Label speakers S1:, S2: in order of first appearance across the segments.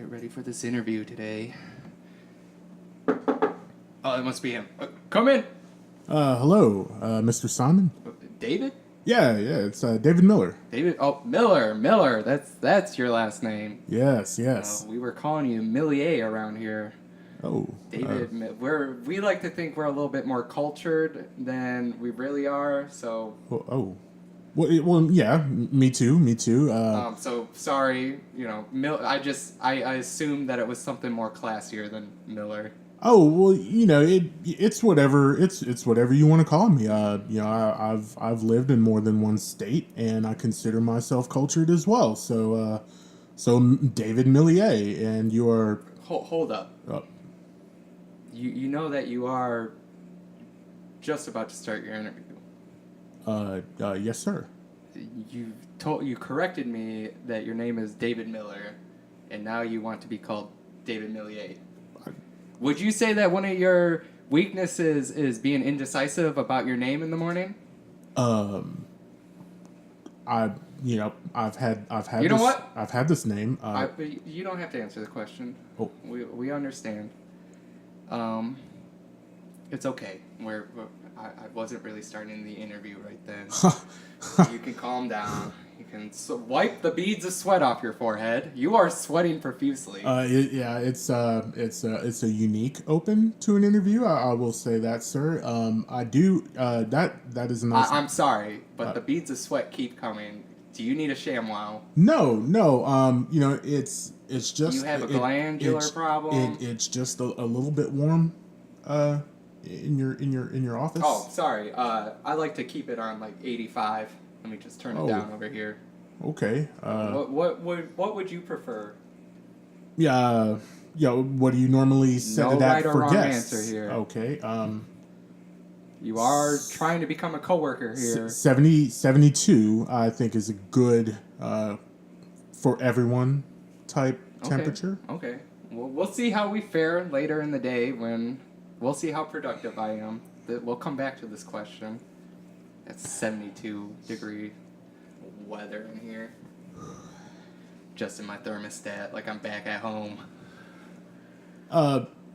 S1: Get ready for this interview today. Oh, it must be him. Come in.
S2: Hello, Mr. Simon.
S1: David?
S2: Yeah, it's David Miller.
S1: David? Oh, Miller. Miller. That's your last name.
S2: Yes.
S1: We were calling you Millier around here.
S2: Oh,
S1: David, we like to think we're a little bit more cultured than we really are. So.
S2: Well, yeah, me too.
S1: So sorry. I assumed that it was something more classier than Miller.
S2: Oh, well, it's whatever. It's whatever you want to call me. I've lived in more than one state, and I consider myself cultured as well. So David Millier, and you are.
S1: Hold up. You know that you are just about to start your interview.
S2: Yes, sir.
S1: You corrected me that your name is David Miller, and now you want to be called David Millier. Would you say that one of your weaknesses is being indecisive about your name in the morning?
S2: I've had.
S1: You know
S2: this,
S1: what?
S2: I've had this name.
S1: You don't have to answer the question.
S2: Oh.
S1: We understand. It's okay. I wasn't really starting the interview right then. You can calm down. You can wipe the beads of sweat off your forehead. You are sweating profusely.
S2: It's a unique open to an interview. I will say that, sir. I do. That is nice.
S1: I'm sorry, but the beads of sweat keep coming. Do you need a ShamWow?
S2: No. It's just.
S1: You have a glandular problem.
S2: It's just a little bit warm. In your office.
S1: Oh, sorry. I like to keep it on like 85. Let me just turn it down over here.
S2: Okay.
S1: What would you prefer?
S2: Yeah. What do you normally set it at for guests?
S1: No right or wrong answer here.
S2: Okay.
S1: You are trying to become a coworker here.
S2: 72, I think, is a good for everyone type temperature.
S1: Okay. Well, we'll see how we fare later in the day when. We'll see how productive I am. We'll come back to this question. It's 72-degree weather in here. Just in my thermostat, like I'm back at home.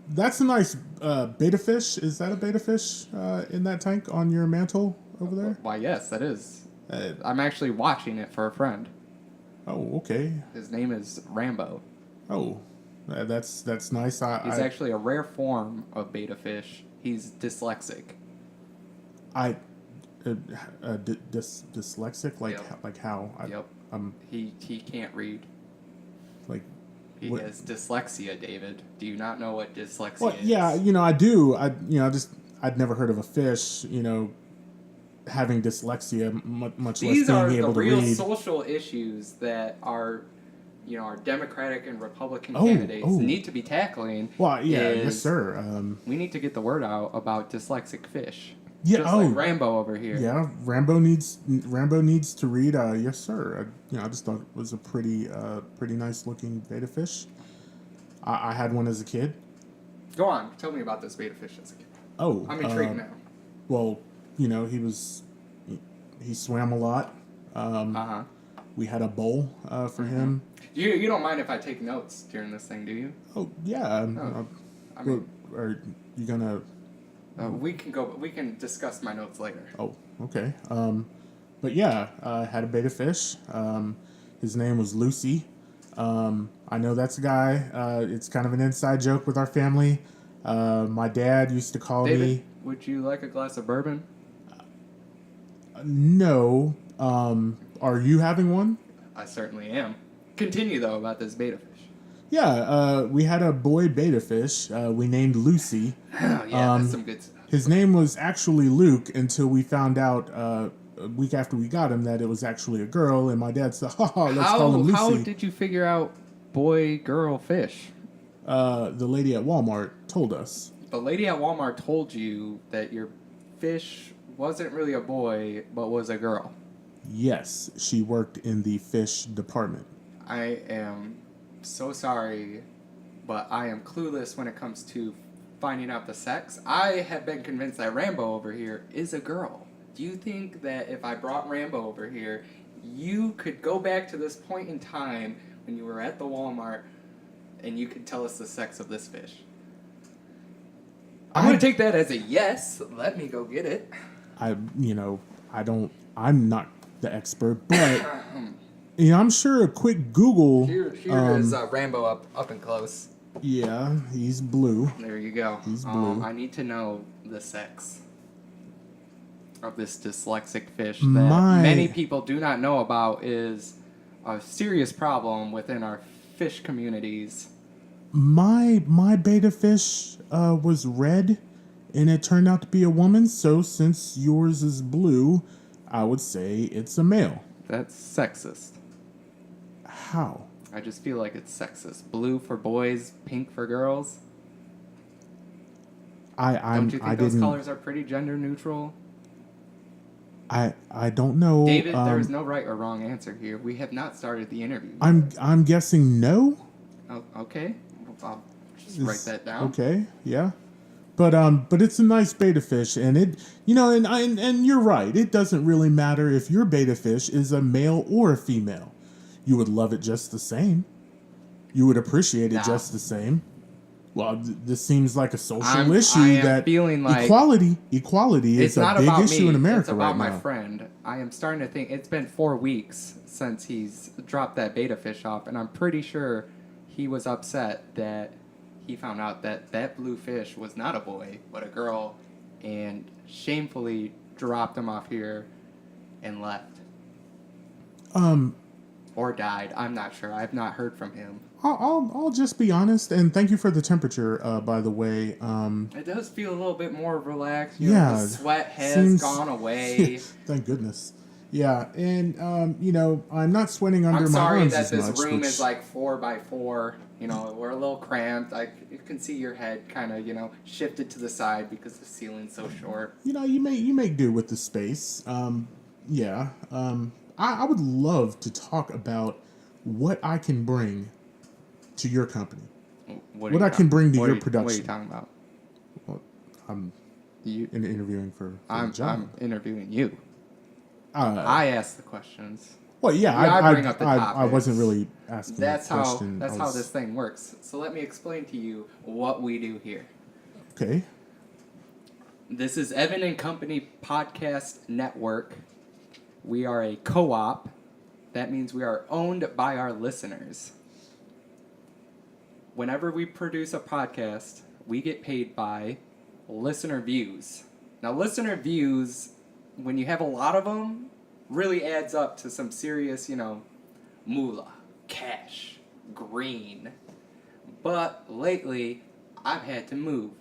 S2: That's a nice betta fish. Is that a betta fish in that tank on your mantle over there?
S1: Why, yes, that is. I'm actually watching it for a friend.
S2: Oh, okay.
S1: His name is Rambo.
S2: Oh. That's nice.
S1: He's actually a rare form of betta fish. He's dyslexic.
S2: Dyslexic? Like how?
S1: Yep. He can't read.
S2: Like.
S1: He has dyslexia, David. Do you not know what dyslexia is?
S2: Yeah, I do. I'd never heard of a fish, having dyslexia, much less being able to read.
S1: These are the real social issues that our Democratic and Republican candidates need to be tackling.
S2: Well, yes, sir.
S1: We need to get the word out about dyslexic fish.
S2: Yeah,
S1: just like Rambo over here.
S2: Yeah, Rambo needs to read. Yes, sir. I just thought it was a pretty nice looking betta fish. I had one as a kid.
S1: Go on, tell me about this betta fish as a kid.
S2: Oh,
S1: I'm intrigued now.
S2: Well, he swam a lot. We had a bowl for him.
S1: You don't mind if I take notes during this thing, do you?
S2: Oh yeah. Are you gonna?
S1: We can discuss my notes later.
S2: Oh, okay. But yeah, I had a betta fish. His name was Lucy. I know that's a guy. It's kind of an inside joke with our family. My dad used to call me.
S1: Would you like a glass of bourbon?
S2: No. Are you having one?
S1: I certainly am. Continue, though, about this betta fish.
S2: Yeah, we had a boy betta fish. We named Lucy.
S1: Oh, yeah, that's some good stuff.
S2: His name was actually Luke until we found out a week after we got him that it was actually a girl, and my dad said, let's call him Lucy.
S1: How did you figure out boy, girl, fish?
S2: The lady at Walmart told us.
S1: The lady at Walmart told you that your fish wasn't really a boy, but was a girl.
S2: Yes, she worked in the fish department.
S1: I am so sorry, but I am clueless when it comes to finding out the sex. I have been convinced that Rambo over here is a girl. Do you think that if I brought Rambo over here, you could go back to this point in time when you were at the Walmart and you can tell us the sex of this fish. I'm going to take that as a yes. Let me go get it.
S2: I'm not the expert, but I'm sure a quick Google.
S1: Here is Rambo up and close.
S2: Yeah, he's blue.
S1: There you go.
S2: He's blue.
S1: I need to know the sex of this dyslexic fish that many people do not know about is a serious problem within our fish communities.
S2: My beta fish was red, and it turned out to be a woman. So since yours is blue, I would say it's a male.
S1: That's sexist.
S2: How?
S1: I just feel like it's sexist. Blue for boys, pink for girls. Don't you think those colors are pretty gender neutral?
S2: I don't know.
S1: David, there is no right or wrong answer here. We have not started the interview.
S2: I'm guessing no.
S1: Oh, okay. I'll just write that down.
S2: Okay, yeah. But it's a nice beta fish, and it, and you're right. It doesn't really matter if your beta fish is a male or a female. You would love it just the same. You would appreciate it just the same. Well, this seems like a social issue that
S1: feeling like
S2: equality is a big issue in America right now.
S1: It's about my friend. I am starting to think it's been 4 weeks since he's dropped that beta fish off, and I'm pretty sure he was upset that he found out that blue fish was not a boy, but a girl, and shamefully dropped him off here and left. Or died. I'm not sure. I've not heard from him.
S2: I'll just be honest, and thank you for the temperature, by the way.
S1: It does feel a little bit more relaxed. The sweat has gone away.
S2: Thank goodness. Yeah, and I'm not sweating under my arms as much.
S1: I'm sorry that this room is like 4x4. We're a little cramped. You can see your head kind of shifted to the side because the ceiling's so short.
S2: You may do with the space. I would love to talk about what I can bring to your company. What I can bring to your production.
S1: What are you talking about?
S2: Well, I'm interviewing for the job.
S1: I'm interviewing you. I ask the questions.
S2: Well, yeah,
S1: I bring up the topics.
S2: I wasn't really asking
S1: that's
S2: a question.
S1: That's how this thing works. So let me explain to you what we do here.
S2: Okay.
S1: This is Evan and Company Podcast Network. We are a co-op. That means we are owned by our listeners. Whenever we produce a podcast, we get paid by listener views. Now, listener views, when you have a lot of them, really adds up to some serious, moolah, cash, green. But lately, I've had to move.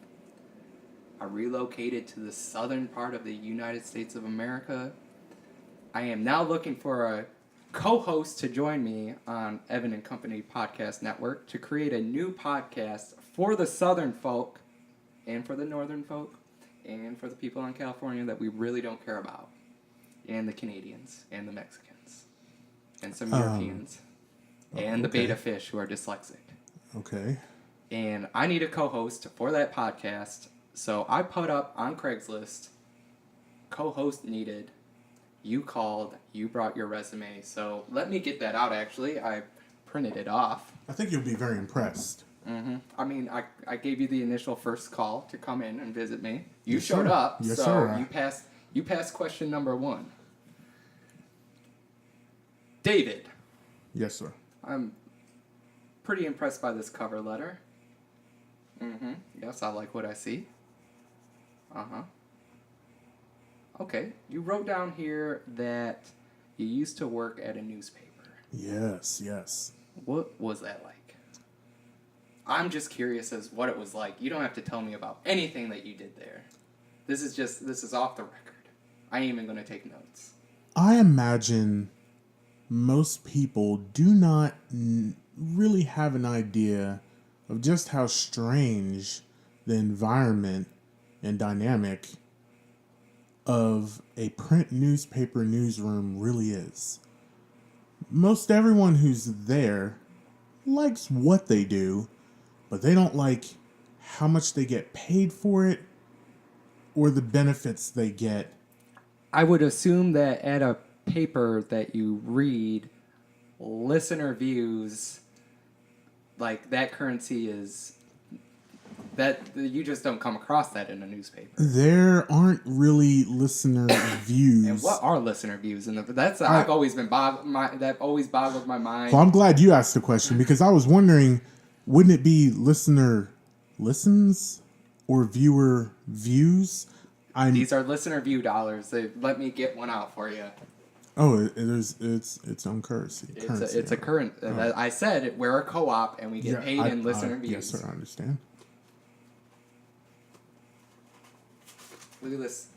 S1: I relocated to the southern part of the United States of America. I am now looking for a co-host to join me on Evan and Company Podcast Network to create a new podcast for the southern folk and for the northern folk and for the people in California that we really don't care about, and the Canadians and the Mexicans and some Europeans and the beta fish who are dyslexic.
S2: Okay.
S1: And I need a co-host for that podcast, so I put up on Craigslist, co-host needed. You called, you brought your resume, so let me get that out, actually. I printed it off.
S2: I think you'll be very impressed.
S1: Mm-hmm. I mean, I gave you the initial first call to come in and visit me. You showed up,
S2: yes,
S1: so
S2: sir.
S1: you passed question number 1. David.
S2: Yes, sir.
S1: I'm pretty impressed by this cover letter. Mm-hmm. Yes, I like what I see. Uh-huh. Okay, you wrote down here that you used to work at a newspaper.
S2: Yes.
S1: What was that like? I'm just curious as what it was like. You don't have to tell me about anything that you did there. This is off the record. I ain't even going to take notes.
S2: I imagine most people do not really have an idea of just how strange the environment and dynamic of a print newspaper newsroom really is. Most everyone who's there likes what they do, but they don't like how much they get paid for it or the benefits they get.
S1: I would assume that at a paper that you read, listener views like that currency is that you just don't come across that in a newspaper.
S2: There aren't really listener views.
S1: And what are listener views? And I've always been that always boggled my mind.
S2: Well, I'm glad you asked the question because I was wondering, wouldn't it be listener listens or viewer views?
S1: These are listener view dollars. Let me get one out for you.
S2: Oh, it's on currency.
S1: It's a current. I said we're a co-op and we get paid in listener views.
S2: Yes, sir, I understand.
S1: Look at this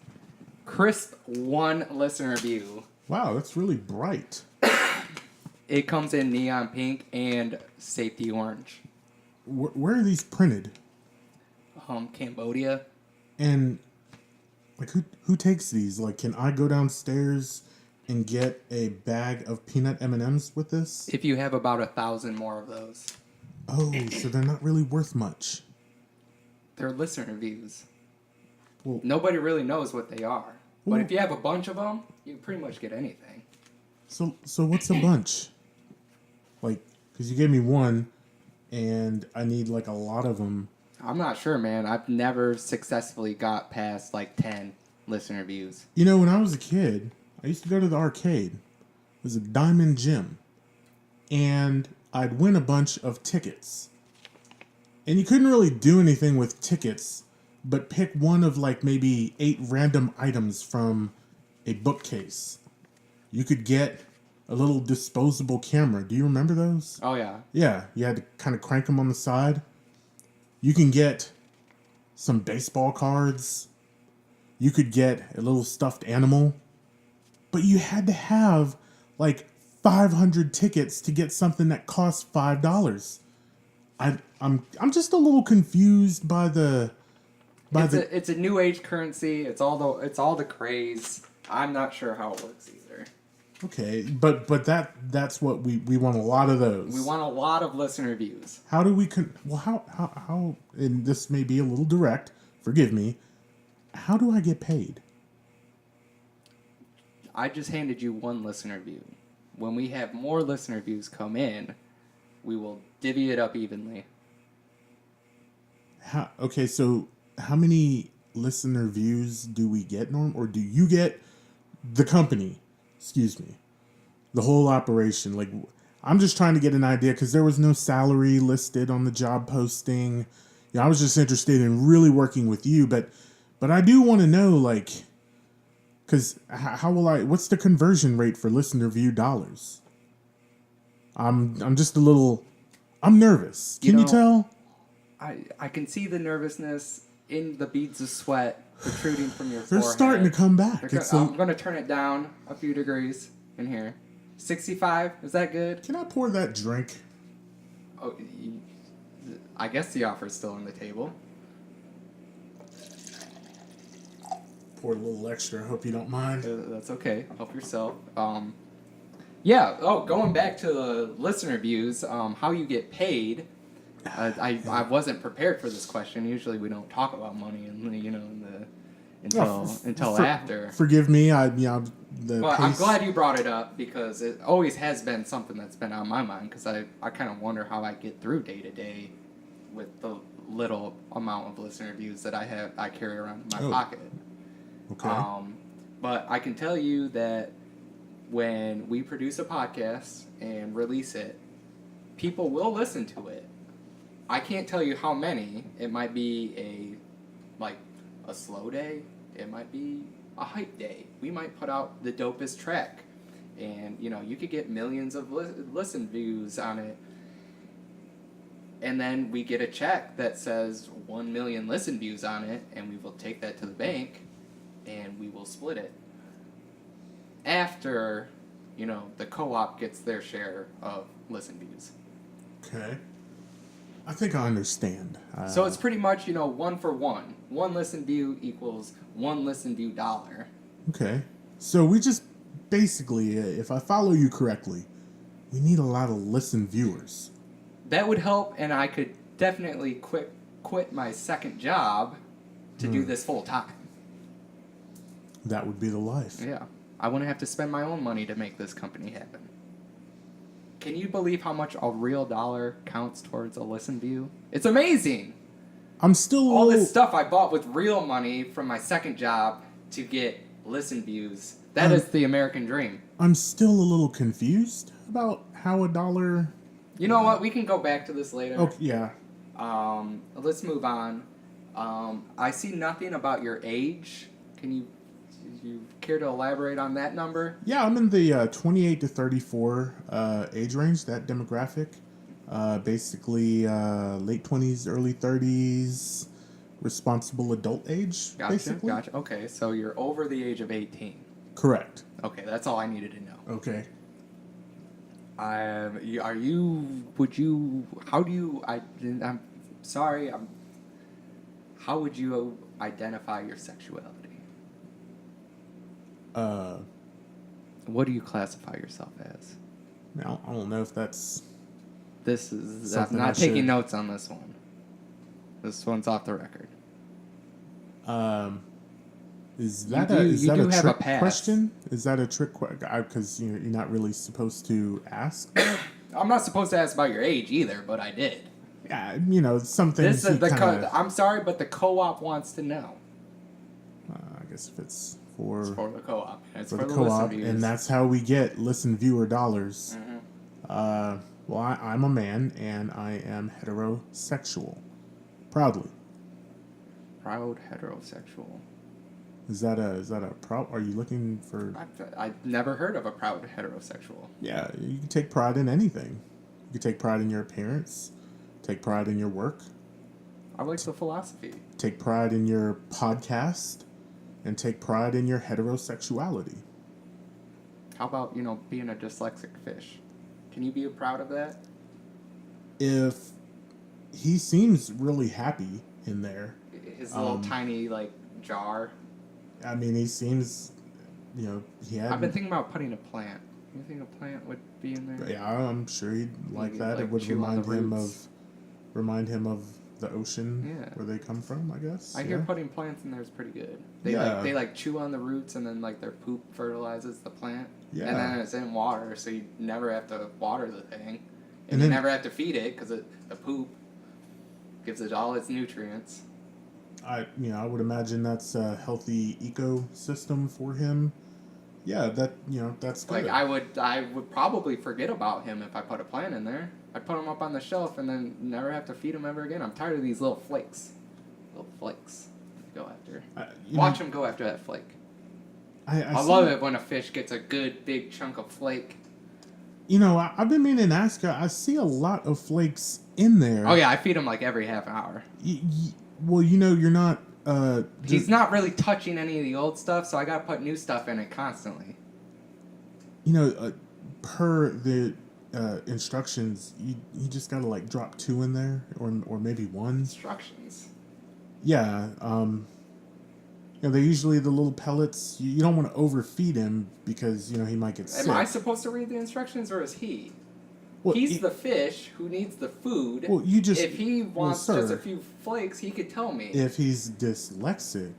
S1: crisp 1 listener view.
S2: Wow, that's really bright.
S1: It comes in neon pink and safety orange.
S2: Where are these printed?
S1: Cambodia.
S2: And like who takes these? Like, can I go downstairs and get a bag of peanut M&Ms with this?
S1: If you have about 1,000 more of those.
S2: Oh, so they're not really worth much.
S1: They're listener views.
S2: Well,
S1: nobody really knows what they are. But if you have a bunch of them, you can pretty much get anything.
S2: So what's a bunch? Like, because you gave me 1, and I need like a lot of them.
S1: I'm not sure, man. I've never successfully got past like 10 listener views.
S2: You know, when I was a kid, I used to go to the arcade. It was a diamond gym. And I'd win a bunch of tickets. And you couldn't really do anything with tickets but pick one of like maybe 8 random items from a bookcase. You could get a little disposable camera. Do you remember those?
S1: Oh, yeah.
S2: Yeah, you had to kind of crank them on the side. You can get some baseball cards. You could get a little stuffed animal. But you had to have like 500 tickets to get something that cost $5. I'm just a little confused by the
S1: It's a new age currency. It's all the craze. I'm not sure how it works either.
S2: Okay, but that's what we want, a lot of those.
S1: We want a lot of listener views.
S2: How do we how and this may be a little direct, forgive me. How do I get paid?
S1: I just handed you 1 listener view. When we have more listener views come in, we will divvy it up evenly.
S2: Okay, so how many listener views do we get, Norm? Or do you get the company? Excuse me. The whole operation. Like, I'm just trying to get an idea because there was no salary listed on the job posting. I was just interested in really working with you, but I do want to know, like, because what's the conversion rate for listener view dollars? I'm just a little, I'm nervous. Can you tell?
S1: I can see the nervousness in the beads of sweat protruding from your
S2: They're
S1: forehead.
S2: starting to come back.
S1: I'm going to turn it down a few degrees in here. 65, is that good?
S2: Can I pour that drink?
S1: Oh, I guess the offer's still on the table.
S2: Pour a little extra. I hope you don't mind.
S1: That's okay. Help yourself. Yeah. Oh, going back to the listener views, how you get paid. I wasn't prepared for this question. Usually we don't talk about money until after.
S2: Forgive me.
S1: But I'm glad you brought it up because it always has been something that's been on my mind because I kind of wonder how I get through day to day with the little amount of listener views that I carry around in my pocket.
S2: Okay.
S1: But I can tell you that when we produce a podcast and release it, people will listen to it. I can't tell you how many. It might be a slow day. It might be a hype day. We might put out the dopest track, and you could get millions of listen views on it. And then we get a check that says 1 million listen views on it, and we will take that to the bank, and we will split it after the co-op gets their share of listen views.
S2: Okay. I think I understand.
S1: So it's pretty much, 1 for 1. 1 listen view equals 1 listen view dollar.
S2: Okay. So we just basically, if I follow you correctly, we need a lot of listen viewers.
S1: That would help, and I could definitely quit my second job to do this full time.
S2: That would be the life.
S1: Yeah. I wouldn't have to spend my own money to make this company happen. Can you believe how much a real dollar counts towards a listen view? It's amazing.
S2: I'm still
S1: All this stuff I bought with real money from my second job to get listen views. That is the American dream.
S2: I'm still a little confused about how a dollar.
S1: You know what? We can go back to this later.
S2: Oh yeah.
S1: Let's move on. I see nothing about your age. Do you care to elaborate on that number?
S2: Yeah, I'm in the 28 to 34 age range, that demographic. Basically, late 20s, early 30s, responsible adult age, basically.
S1: Gotcha. Okay, so you're over the age of 18.
S2: Correct.
S1: Okay, that's all I needed to know.
S2: Okay.
S1: I'm sorry, how would you identify your sexuality? What do you classify yourself as?
S2: I don't know if that's...
S1: I'm
S2: something
S1: not
S2: I
S1: taking
S2: should-
S1: notes on this one. This one's off the record.
S2: Is that
S1: You
S2: a
S1: do have a
S2: trick
S1: pass.
S2: question? Is that a trick question? Because you're not really supposed to ask.
S1: I'm not supposed to ask about your age either, but I did.
S2: Yeah, some things
S1: This is
S2: you kinda,
S1: I'm sorry, but the co-op wants to know.
S2: I guess if it's
S1: It's for the co-op. It's
S2: for
S1: for
S2: the
S1: the
S2: co-op,
S1: listen views.
S2: and that's how we get listen viewer dollars.
S1: Mhm.
S2: Well, I'm a man, and I am heterosexual. Proudly.
S1: Proud heterosexual.
S2: Is that a Are you looking for?
S1: I've never heard of a proud heterosexual.
S2: Yeah, you can take pride in anything. You can take pride in your appearance. Take pride in your work.
S1: I like the philosophy.
S2: Take pride in your podcast, and take pride in your heterosexuality.
S1: How about, being a dyslexic fish? Can you be proud of that?
S2: If he seems really happy in there.
S1: His little tiny, jar.
S2: I mean, he seems, he had.
S1: I've been thinking about putting a plant. You think a plant would be in there?
S2: Yeah, I'm sure he'd like
S1: Maybe,
S2: that. It would
S1: chew on the roots.
S2: remind him of the ocean
S1: Yeah.
S2: where they come from, I guess.
S1: I hear putting plants in there is pretty good. They
S2: Yeah.
S1: they chew on the roots and then their poop fertilizes the plant.
S2: Yeah.
S1: And then it's in water, so you never have to water the thing, and
S2: then-
S1: you never have to feed it because the poop gives it all its nutrients.
S2: I would imagine that's a healthy ecosystem for him. Yeah, that's good.
S1: I would probably forget about him if I put a plant in there. I'd put him up on the shelf and then never have to feed him ever again. I'm tired of these little flakes. Little flakes to go after. Watch him go after that flake. I love it when a fish gets a good big chunk of flake.
S2: I've been meaning to ask you. I see a lot of flakes in there.
S1: Oh yeah, I feed him every half hour.
S2: Well, you're not.
S1: He's not really touching any of the old stuff, so I gotta put new stuff in it constantly.
S2: Per the instructions, you just gotta drop 2 in there, or maybe 1.
S1: Instructions.
S2: Yeah. They're usually the little pellets. You don't want to overfeed him because he might get sick.
S1: Am I supposed to read the instructions, or is he?
S2: Well,
S1: He's the fish who needs the food.
S2: Well,
S1: if he wants
S2: sir,
S1: just a few flakes, he could tell me.
S2: If he's dyslexic.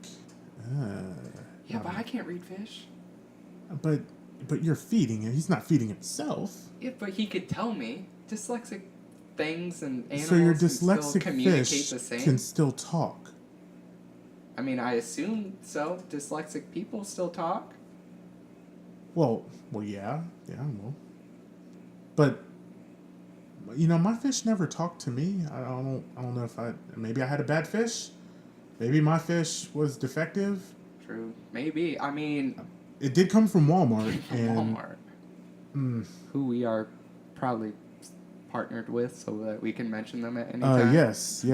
S1: Yeah, but I can't read fish.
S2: But you're feeding him. He's not feeding himself.
S1: Yeah, but he could tell me. Dyslexic things and animals
S2: So your
S1: can still
S2: dyslexic
S1: communicate
S2: fish
S1: the same.
S2: can still talk.
S1: I mean, I assume so. Dyslexic people still talk.
S2: Well, yeah, well. But my fish never talked to me. I don't know if maybe I had a bad fish. Maybe my fish was defective.
S1: True. Maybe. I mean,
S2: it did come from Walmart.
S1: Walmart. Who we are proudly partnered with, so that we can mention them at any time.
S2: Yes.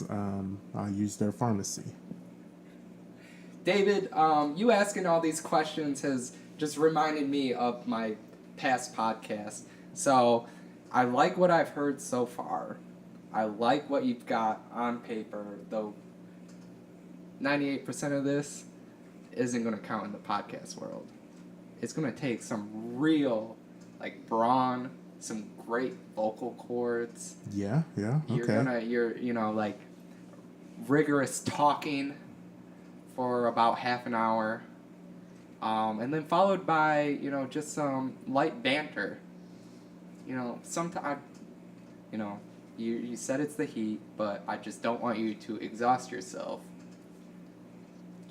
S2: I use their pharmacy.
S1: David, you asking all these questions has just reminded me of my past podcast. So, I like what I've heard so far. I like what you've got on paper, though 98% of this isn't going to count in the podcast world. It's going to take some real, brawn, some great vocal cords.
S2: Yeah, okay.
S1: You're rigorous talking for about half an hour, and then followed by just some light banter. sometimes, you said it's the heat, but I just don't want you to exhaust yourself.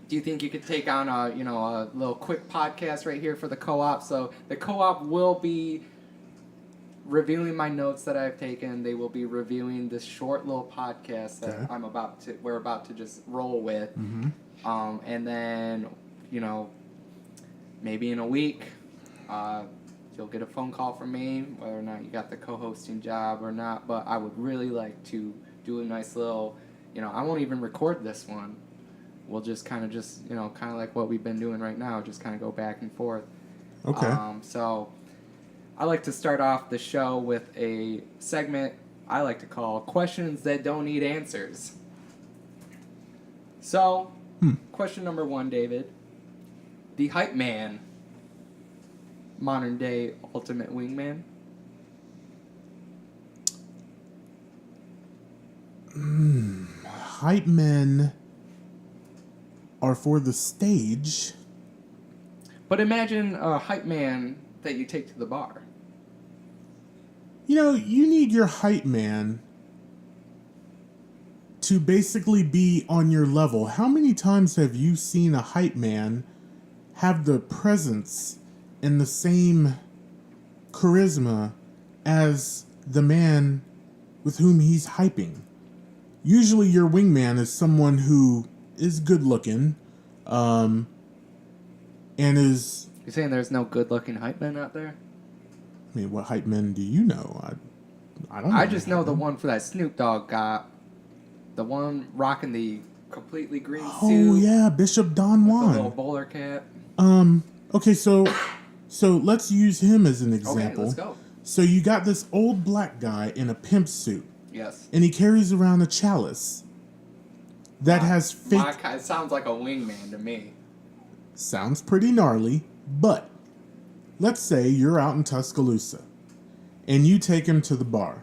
S1: Do you think you could take on a little quick podcast right here for the co-op? So the co-op will be reviewing my notes that I've taken. They will be reviewing this short little podcast that we're about to just roll with.
S2: Mm-hmm.
S1: And then, maybe in a week, you'll get a phone call from me, whether or not you got the co-hosting job or not. But I would really like to do a nice little, I won't even record this one. We'll just kind of like what we've been doing right now, just kind of go back and forth.
S2: Okay.
S1: So I like to start off the show with a segment I like to call Questions That Don't Need Answers. So, question number 1, David. The hype man, modern day ultimate wingman.
S2: Hype men are for the stage.
S1: But imagine a hype man that you take to the bar.
S2: You need your hype man to basically be on your level. How many times have you seen a hype man have the presence and the same charisma as the man with whom he's hyping? Usually your wingman is someone who is good looking, and is...
S1: You're saying there's no good looking hype men out there?
S2: I mean, what hype men do you know? I don't know.
S1: I just know the one for that Snoop Dogg got. The one rocking the completely green suit.
S2: Oh, yeah, Bishop Don Juan.
S1: With the little bowler cap.
S2: Okay, so let's use him as an example.
S1: Okay, let's go.
S2: So you got this old black guy in a pimp suit.
S1: Yes.
S2: And he carries around a chalice that has fake...
S1: It sounds like a wingman to me.
S2: Sounds pretty gnarly, but let's say you're out in Tuscaloosa and you take him to the bar.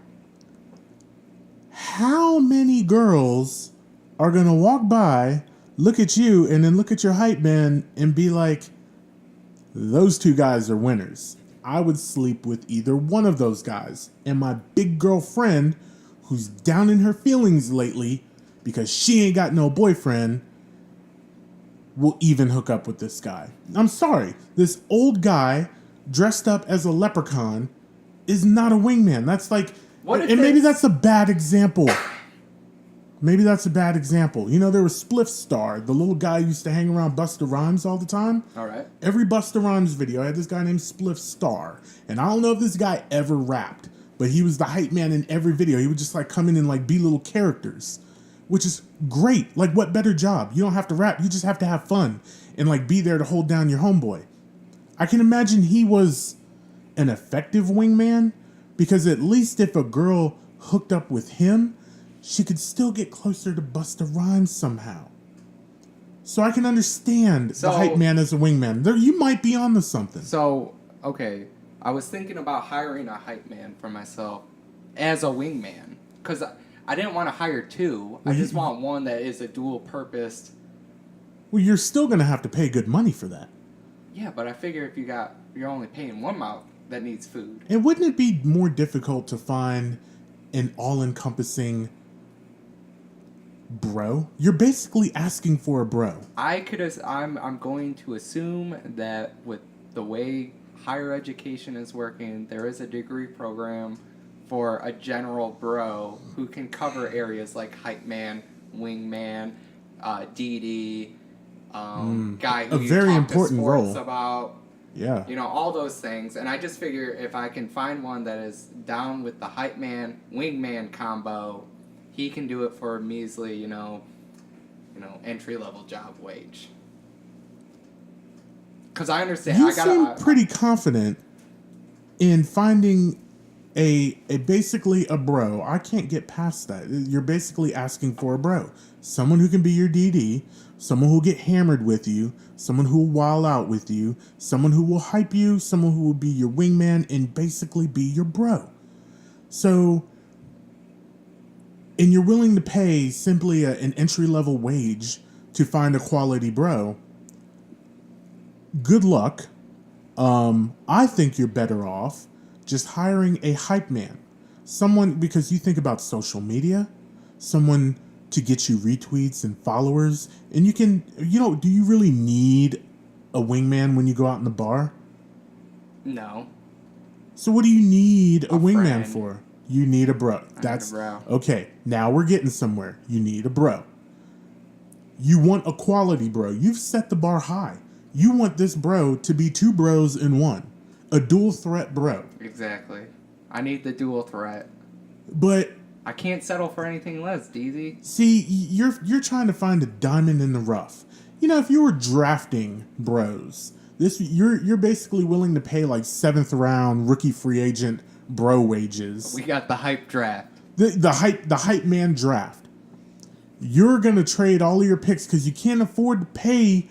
S2: How many girls are going to walk by, look at you, and then look at your hype man and be like, those two guys are winners. I would sleep with either one of those guys. And my big girlfriend, who's down in her feelings lately because she ain't got no boyfriend, will even hook up with this guy. I'm sorry. This old guy dressed up as a leprechaun is not a wingman. That's like... And maybe that's a bad example. Maybe that's a bad example. There was Spliff Star, the little guy who used to hang around Busta Rhymes all the time.
S1: All right.
S2: Every Busta Rhymes video, I had this guy named Spliff Star. And I don't know if this guy ever rapped, but he was the hype man in every video. He would just come in and be little characters, which is great. What better job? You don't have to rap. You just have to have fun and be there to hold down your homeboy. I can imagine he was an effective wingman, because at least if a girl hooked up with him, she could still get closer to Busta Rhymes somehow. So I can understand the hype man as a wingman. You might be onto something.
S1: So, okay, I was thinking about hiring a hype man for myself as a wingman. Because I didn't want to hire two. I just want one that is a dual-purposed...
S2: Well, you're still going to have to pay good money for that.
S1: Yeah, but I figure if you're only paying one mouth that needs food.
S2: And wouldn't it be more difficult to find an all-encompassing bro? You're basically asking for a bro.
S1: I'm going to assume that with the way higher education is working, there is a degree program for a general bro who can cover areas like hype man, wingman, DD, guy who
S2: a very
S1: talk
S2: important
S1: to sports
S2: role
S1: about.
S2: Yeah.
S1: All those things. And I just figure if I can find one that is down with the hype man, wingman combo, he can do it for a measly, entry-level job wage. Because I understand.
S2: You seem pretty confident in finding basically a bro. I can't get past that. You're basically asking for a bro. Someone who can be your DD, someone who will get hammered with you, someone who will wild out with you, someone who will hype you, someone who will be your wingman and basically be your bro. So, and you're willing to pay simply an entry-level wage to find a quality bro. Good luck. I think you're better off just hiring a hype man. Someone, because you think about social media, someone to get you retweets and followers. And do you really need a wingman when you go out in the bar?
S1: No.
S2: So what do you need a wingman
S1: friend.
S2: for? You need a bro.
S1: I need a bro.
S2: Okay, now we're getting somewhere. You need a bro. You want a quality bro. You've set the bar high. You want this bro to be two bros in one. A dual threat bro.
S1: Exactly. I need the dual threat.
S2: But
S1: I can't settle for anything less, DZ.
S2: see, you're trying to find a diamond in the rough. If you were drafting bros, you're basically willing to pay like 7th round rookie free agent bro wages.
S1: We got the hype draft.
S2: The hype man draft. You're gonna trade all of your picks because you can't afford to pay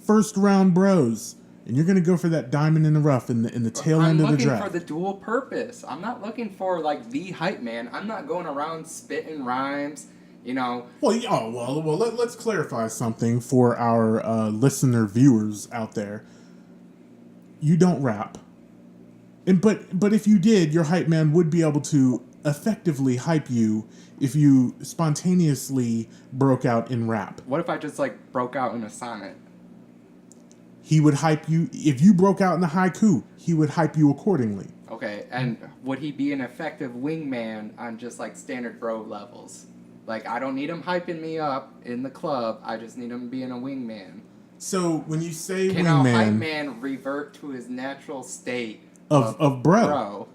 S2: 1st round bros. And you're going to go for that diamond in the rough in the tail end of the draft.
S1: I'm looking for the dual purpose. I'm not looking for, like, the hype man. I'm not going around spitting rhymes,
S2: Well, let's clarify something for our listener viewers out there. You don't rap. But if you did, your hype man would be able to effectively hype you if you spontaneously broke out in rap.
S1: What if I just, like, broke out in a sonnet?
S2: He would hype you. If you broke out in the haiku, he would hype you accordingly.
S1: Okay, and would he be an effective wingman on just like standard bro levels? Like, I don't need him hyping me up in the club. I just need him being a wingman.
S2: So when you say
S1: Can
S2: wingman,
S1: a hype man revert to his natural state
S2: of bro?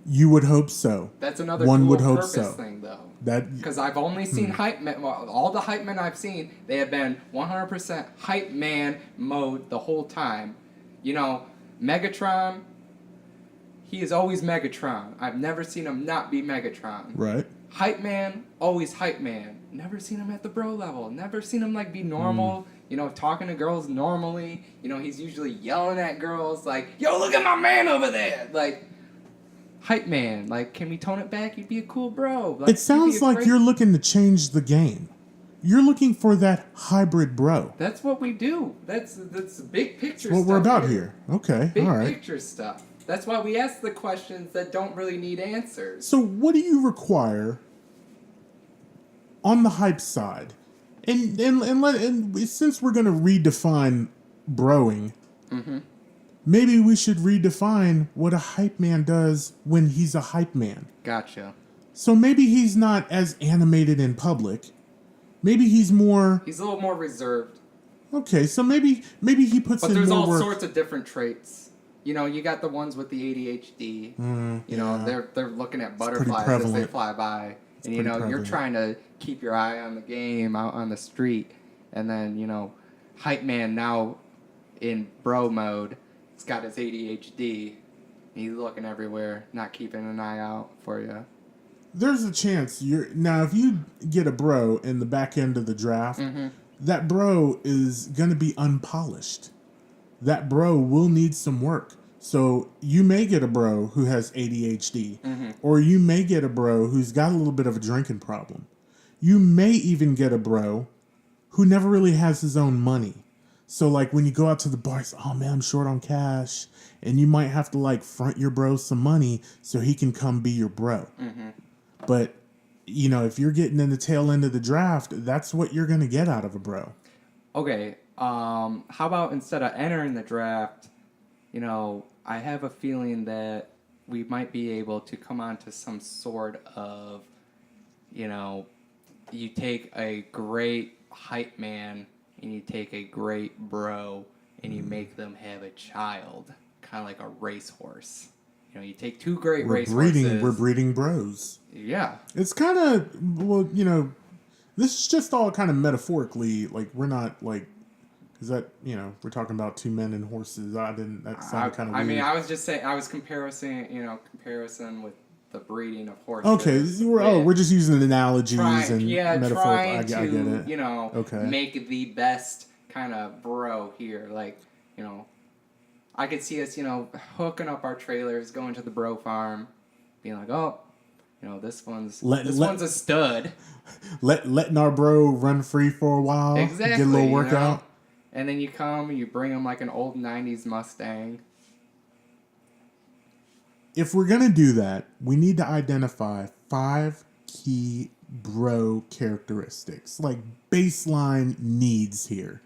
S2: You would hope so.
S1: That's another
S2: One
S1: dual
S2: would hope
S1: purpose
S2: so.
S1: thing, though.
S2: Because
S1: I've only seen hype men. Well, all the hype men I've seen, they have been 100% hype man mode the whole time. Megatron. He is always Megatron. I've never seen him not be Megatron.
S2: Right.
S1: Hype man, always hype man. Never seen him at the bro level. Never seen him be normal. Talking to girls normally. He's usually yelling at girls like, "Yo, look at my man over there!" Like. Hype man, can we tone it back? You'd be a cool bro.
S2: It sounds like you're looking to change the game. You're looking for that hybrid bro.
S1: That's what we do. That's big picture
S2: That's what
S1: stuff.
S2: We're about here. Okay,
S1: big
S2: all right.
S1: Picture stuff. That's why we ask the questions that don't really need answers.
S2: So what do you require on the hype side? And since we're going to redefine broing, maybe we should redefine what a hype man does when he's a hype man.
S1: Gotcha.
S2: So maybe he's not as animated in public. Maybe he's more...
S1: He's a little more reserved.
S2: Okay, so maybe he puts in more work. But
S1: there's all sorts of different traits. You got the ones with the ADHD. They're looking at butterflies as they fly by. And, you're trying to keep your eye on the game out on the street. And then, hype man now in bro mode... He's got his ADHD. He's looking everywhere, not keeping an eye out for you.
S2: There's a chance now if you get a bro in the back end of the draft, that bro is going to be unpolished. That bro will need some work. So you may get a bro who has ADHD, or you may get a bro who's got a little bit of a drinking problem. You may even get a bro who never really has his own money. So, when you go out to the bar, it's, oh, man, I'm short on cash. And you might have to, front your bro some money so he can come be your bro. But, if you're getting in the tail end of the draft, that's what you're going to get out of a bro.
S1: Okay. How about instead of entering the draft, I have a feeling that we might be able to come onto some sort of, you take a great hype man and you take a great bro and you make them have a child, kind of like a racehorse. You take two great racehorses.
S2: We're breeding bros.
S1: Yeah.
S2: It's kind of, this is just all kind of metaphorically, we're not, because that, we're talking about two men and horses. That sounded kind of weird.
S1: I mean, I was just saying, I was comparison with the breeding of horses.
S2: Okay, we're just using analogies and metaphors.
S1: Trying
S2: I get
S1: it. Make the best kind of bro here. I could see us, hooking up our trailers, going to the bro farm, being like, oh, this one's a stud.
S2: Letting our bro run free for a while.
S1: Exactly.
S2: Get a little workout.
S1: And then you come and you bring him an old 90s Mustang.
S2: if we're going to do that, we need to identify 5 key bro characteristics, like baseline needs here.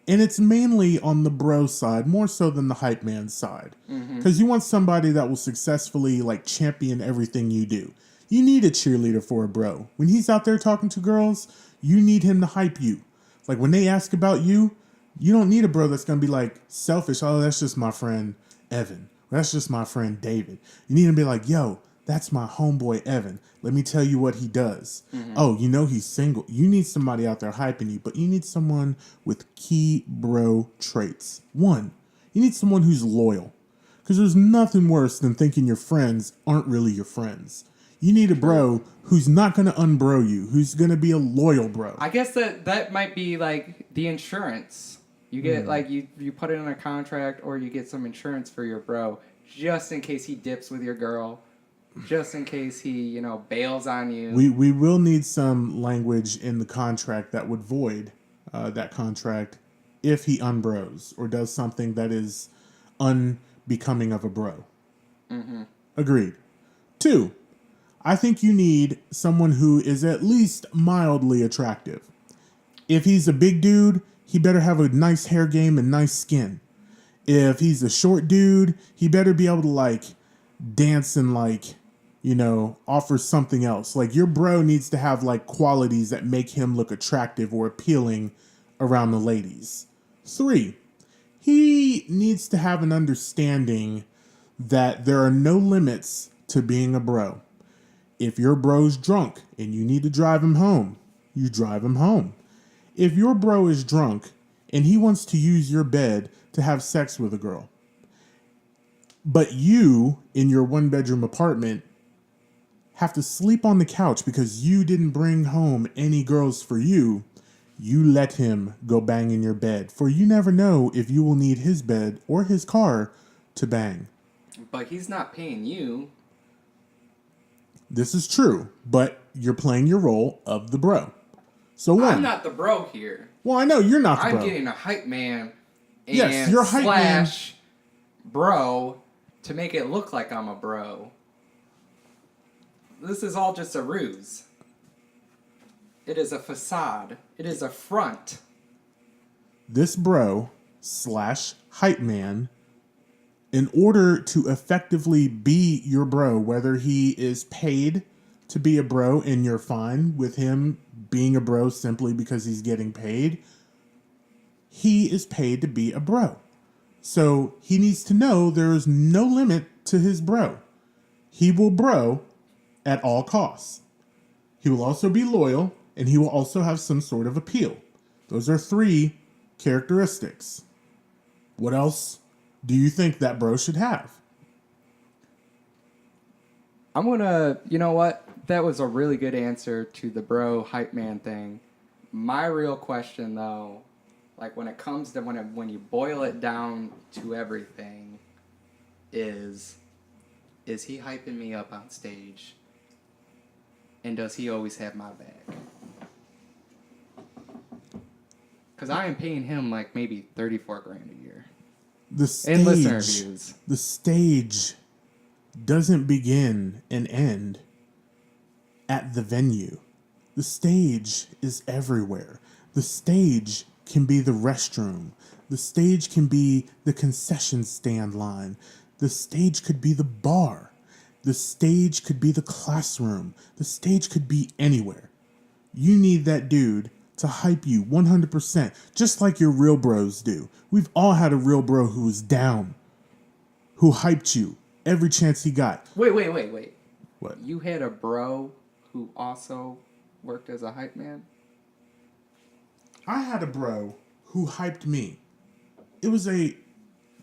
S2: And it's mainly on the bro side, more so than the hype man side. Because you want somebody that will successfully like champion everything you do. You need a cheerleader for a bro. When he's out there talking to girls, you need him to hype you. Like when they ask about you, you don't need a bro that's going to be like selfish. Oh, that's just my friend Evan. Or that's just my friend David. You need to be like, yo, that's my homeboy Evan. Let me tell you what he does. Oh, you know he's single. You need somebody out there hyping you, but you need someone with key bro traits. 1, you need someone who's loyal. Because there's nothing worse than thinking your friends aren't really your friends. You need a bro who's not going to unbro you, who's going to be a loyal bro.
S1: I guess that might be like the insurance. You get like you put it in a contract, or you get some insurance for your bro just in case he dips with your girl, just in case he, bails on you.
S2: We will need some language in the contract that would void that contract if he unbros or does something that is unbecoming of a bro. Agreed. 2, I think you need someone who is at least mildly attractive. If he's a big dude, he better have a nice hair game and nice skin. If he's a short dude, he better be able to like dance and like, offer something else. Like your bro needs to have like qualities that make him look attractive or appealing around the ladies. 3, he needs to have an understanding that there are no limits to being a bro. If your bro's drunk and you need to drive him home, you drive him home. If your bro is drunk and he wants to use your bed to have sex with a girl, but you, in your 1-bedroom apartment, have to sleep on the couch because you didn't bring home any girls for you, you let him go bang in your bed, for you never know if you will need his bed or his car to bang.
S1: But he's not paying you.
S2: This is true, but you're playing your role of the bro. So 1.
S1: I'm not the bro here.
S2: Well, I know you're not the bro.
S1: I'm getting a hype man and
S2: yes, you're a hype man.
S1: bro to make it look like I'm a bro. This is all just a ruse. It is a facade. It is a front.
S2: This bro / hype man, in order to effectively be your bro, whether he is paid to be a bro and you're fine with him being a bro simply because he's getting paid, he is paid to be a bro. So he needs to know there is no limit to his bro. He will bro at all costs. He will also be loyal, and he will also have some sort of appeal. Those are 3 characteristics. What else do you think that bro should have?
S1: I'm gonna, you know what? That was a really good answer to the bro hype man thing. My real question, though, like when it comes to when you boil it down to everything, is he hyping me up on stage? And does he always have my back? Because I am paying him like maybe $34,000 a year. And listener views.
S2: The stage doesn't begin and end at the venue. The stage is everywhere. The stage can be the restroom. The stage can be the concession stand line. The stage could be the bar. The stage could be the classroom. The stage could be anywhere. You need that dude to hype you 100%, just like your real bros do. We've all had a real bro who was down, who hyped you every chance he got.
S1: Wait.
S2: What?
S1: You had a bro who also worked as a hype man?
S2: I had a bro who hyped me. It was a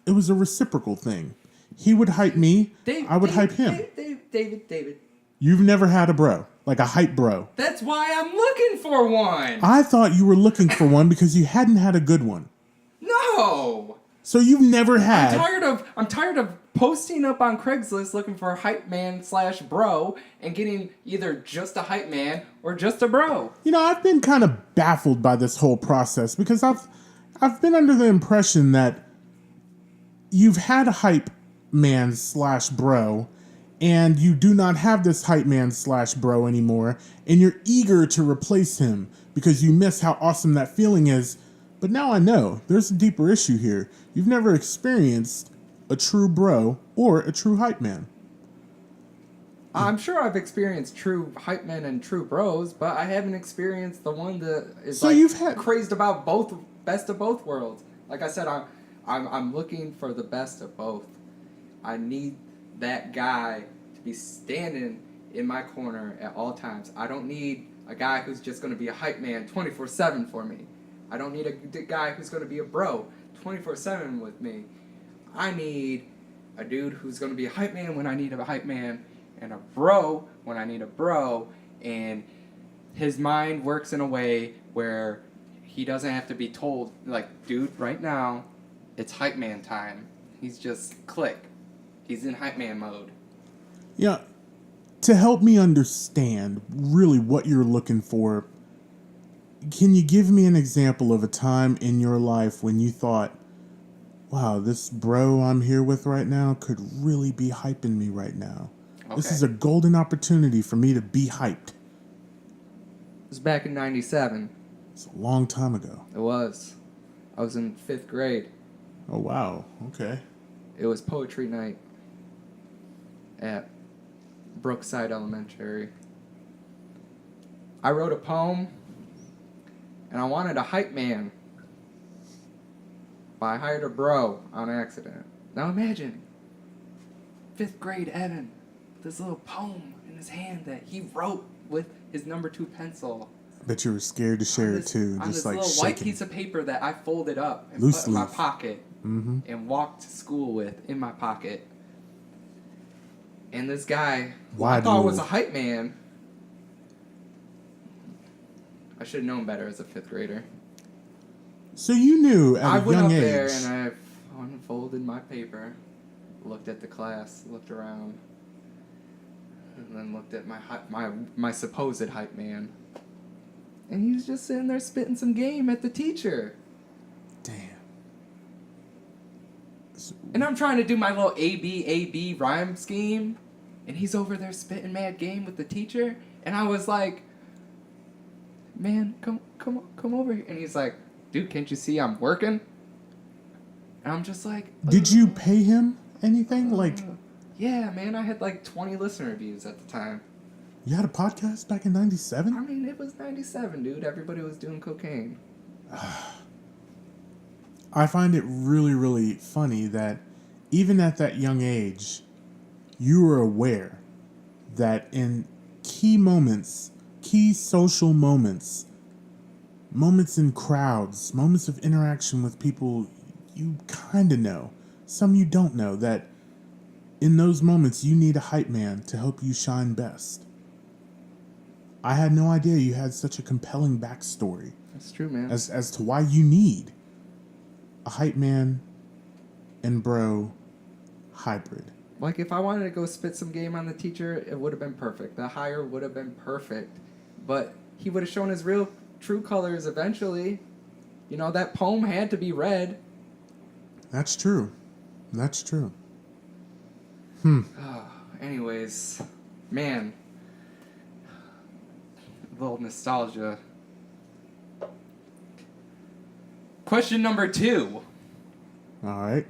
S2: reciprocal thing. He would hype me. I would hype him.
S1: David.
S2: You've never had a bro, like a hype bro.
S1: That's why I'm looking for one.
S2: I thought you were looking for one because you hadn't had a good one.
S1: No.
S2: So you've never had.
S1: I'm tired of posting up on Craigslist looking for a hype man / bro and getting either just a hype man or just a bro.
S2: I've been kind of baffled by this whole process because I've been under the impression that you've had a hype man slash bro, and you do not have this hype man slash bro anymore, and you're eager to replace him because you miss how awesome that feeling is. But now I know there's a deeper issue here. You've never experienced a true bro or a true hype man.
S1: I'm sure I've experienced true hype men and true bros, but I haven't experienced the one that is
S2: So you've had-
S1: crazed about both, best of both worlds. Like I said, I'm looking for the best of both. I need that guy to be standing in my corner at all times. I don't need a guy who's just going to be a hype man 24/7 for me. I don't need a guy who's going to be a bro 24/7 with me. I need a dude who's going to be a hype man when I need a hype man, and a bro when I need a bro, and his mind works in a way where he doesn't have to be told, like, dude, right now, it's hype man time. He's just click. He's in hype man mode.
S2: Yeah, to help me understand really what you're looking for, can you give me an example of a time in your life when you thought, wow, this bro I'm here with right now could really be hyping me right now? Okay. This is a golden opportunity for me to be hyped.
S1: It was back in 97.
S2: It's a long time ago.
S1: It was. I was in 5th grade.
S2: Oh, wow. Okay.
S1: It was poetry night at Brookside Elementary. I wrote a poem, and I wanted a hype man. But I hired a bro on accident. Now imagine, 5th grade Evan, this little poem in his hand that he wrote with his number 2 pencil.
S2: Bet you were scared to share it too,
S1: on
S2: just
S1: this
S2: like
S1: little
S2: shaking.
S1: white piece of paper that I folded up and
S2: Loose
S1: put in my
S2: leaf.
S1: pocket
S2: Mm-hmm.
S1: and walked to school with in my pocket. And this guy, who
S2: Why
S1: I thought
S2: do-
S1: was a hype man, I should have known better as a 5th grader.
S2: So you knew at
S1: I
S2: a
S1: went
S2: young
S1: up
S2: age.
S1: there and I unfolded my paper, looked at the class, looked around, and then looked at my supposed hype man. And he was just sitting there spitting some game at the teacher.
S2: Damn. So,
S1: And I'm trying to do my little A-B rhyme scheme, and he's over there spitting mad game with the teacher, and I was like, man, come over here. And he's like, dude, can't you see I'm working? And I'm just like,
S2: did you pay him anything? Like,
S1: yeah, man, I had like 20 listener views at the time.
S2: you had a podcast back in '97?
S1: I mean, it was 97, dude. Everybody was doing cocaine.
S2: I find it really, really funny that even at that young age, you were aware that in key moments, key social moments, moments in crowds, moments of interaction with people you kind of know, some you don't know, that in those moments you need a hype man to help you shine best. I had no idea you had such a compelling backstory.
S1: That's true, man.
S2: As to why you need a hype man and bro hybrid.
S1: Like, if I wanted to go spit some game on the teacher, it would have been perfect. The hire would have been perfect. But he would have shown his real, true colors eventually. You know, that poem had to be read.
S2: That's true. That's true.
S1: Anyways, man. A little nostalgia. Question number 2.
S2: All right.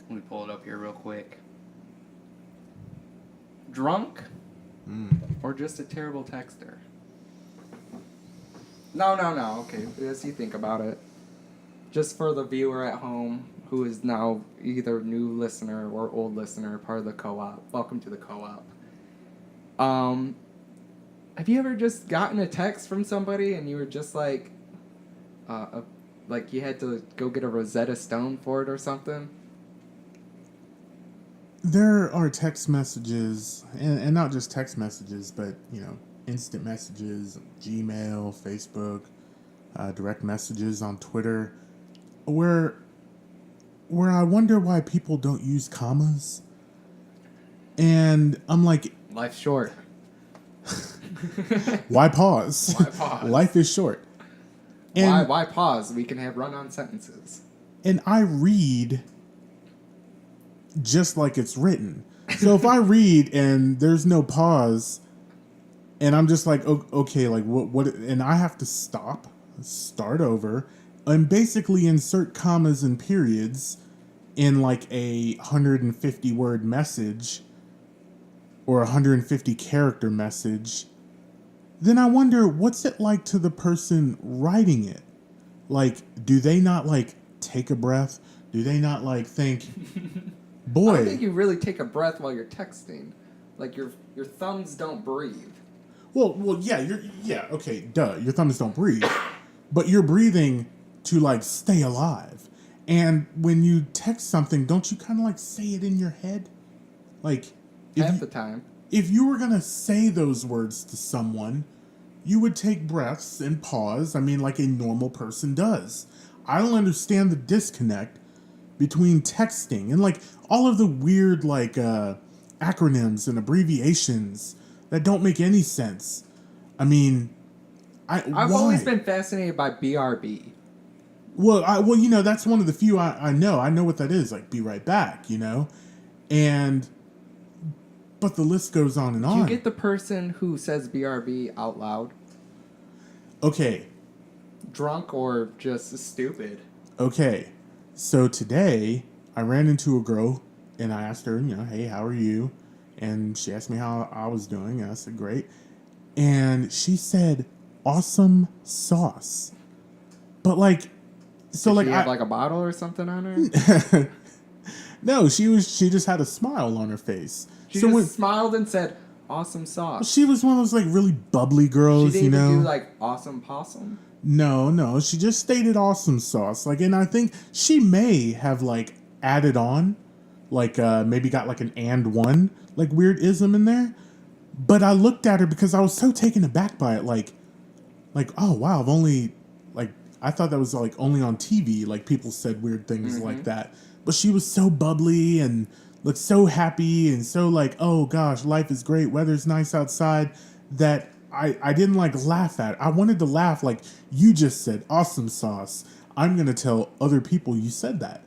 S1: Let me pull it up here real quick. Drunk or just a terrible texter? No. Okay, as you think about it. Just for the viewer at home who is now either new listener or old listener, part of the co-op. Welcome to the co-op. Have you ever just gotten a text from somebody and you were just like, like you had to go get a Rosetta Stone for it or something?
S2: There are text messages, and not just text messages, but, you know, instant messages, Gmail, Facebook, direct messages on Twitter, where I wonder why people don't use commas. And I'm like,
S1: Life's short.
S2: why pause?
S1: Why pause?
S2: Life is short. And,
S1: Why pause? We can have run-on sentences.
S2: and I read just like it's written. So if I read and there's no pause, and I'm just like, okay, like what, and I have to start over, and basically insert commas and periods in like a 150 word message or 150 character message, then I wonder what's it like to the person writing it? Like, do they not like take a breath? Do they not like think,
S1: I don't think
S2: boy?
S1: you really take a breath while you're texting. Like your thumbs don't breathe.
S2: Well, yeah, okay, duh. Your thumbs don't breathe, but you're breathing to like stay alive. And when you text something, don't you kind of like say it in your head? Like,
S1: Half the time.
S2: if you were gonna say those words to someone, you would take breaths and pause. I mean, like a normal person does. I don't understand the disconnect between texting and like all of the weird like acronyms and abbreviations that don't make any sense. I mean,
S1: I've
S2: why?
S1: always been fascinated by BRB.
S2: Well, that's one of the few I know. I know what that is. Like, be right back. And but the list goes on and
S1: Do
S2: on.
S1: you get the person who says BRB out loud?
S2: Okay.
S1: Drunk or just stupid?
S2: Okay. So today I ran into a girl and I asked her, hey, how are you? And she asked me how I was doing, and I said, great. And she said, awesome sauce. But like, so
S1: Did
S2: like
S1: she have like a bottle or something on her?
S2: no, she just had a smile on her face.
S1: She
S2: so
S1: just smiled and said, awesome sauce.
S2: She was one of those like really bubbly girls,
S1: She didn't even do like awesome possum?
S2: No, she just stated awesome sauce. Like, and I think she may have like added on, like maybe got like an and one, like weird ism in there. But I looked at her because I was so taken aback by it, like, oh wow, I've only like I thought that was like only on TV, like people said weird things like that. But she was so bubbly and looked so happy and so like, oh gosh, life is great, weather's nice outside, that I didn't like laugh at it. I wanted to laugh like, you just said awesome sauce. I'm going to tell other people you said that.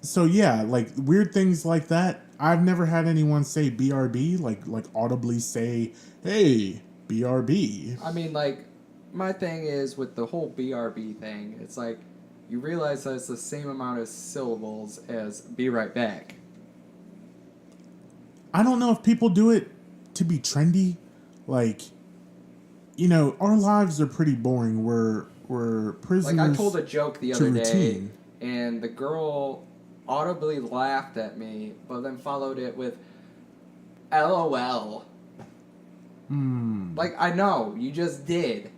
S2: So yeah, like weird things like that. I've never had anyone say BRB, like audibly say, hey, BRB.
S1: I mean, like, my thing is with the whole BRB thing, it's like, you realize that it's the same amount of syllables as be right back.
S2: I don't know if people do it to be trendy. Like, our lives are pretty boring. We're prisoners.
S1: Like, I told a joke the other day,
S2: routine.
S1: and the girl audibly laughed at me, but then followed it with LOL. Like, I know, you just did.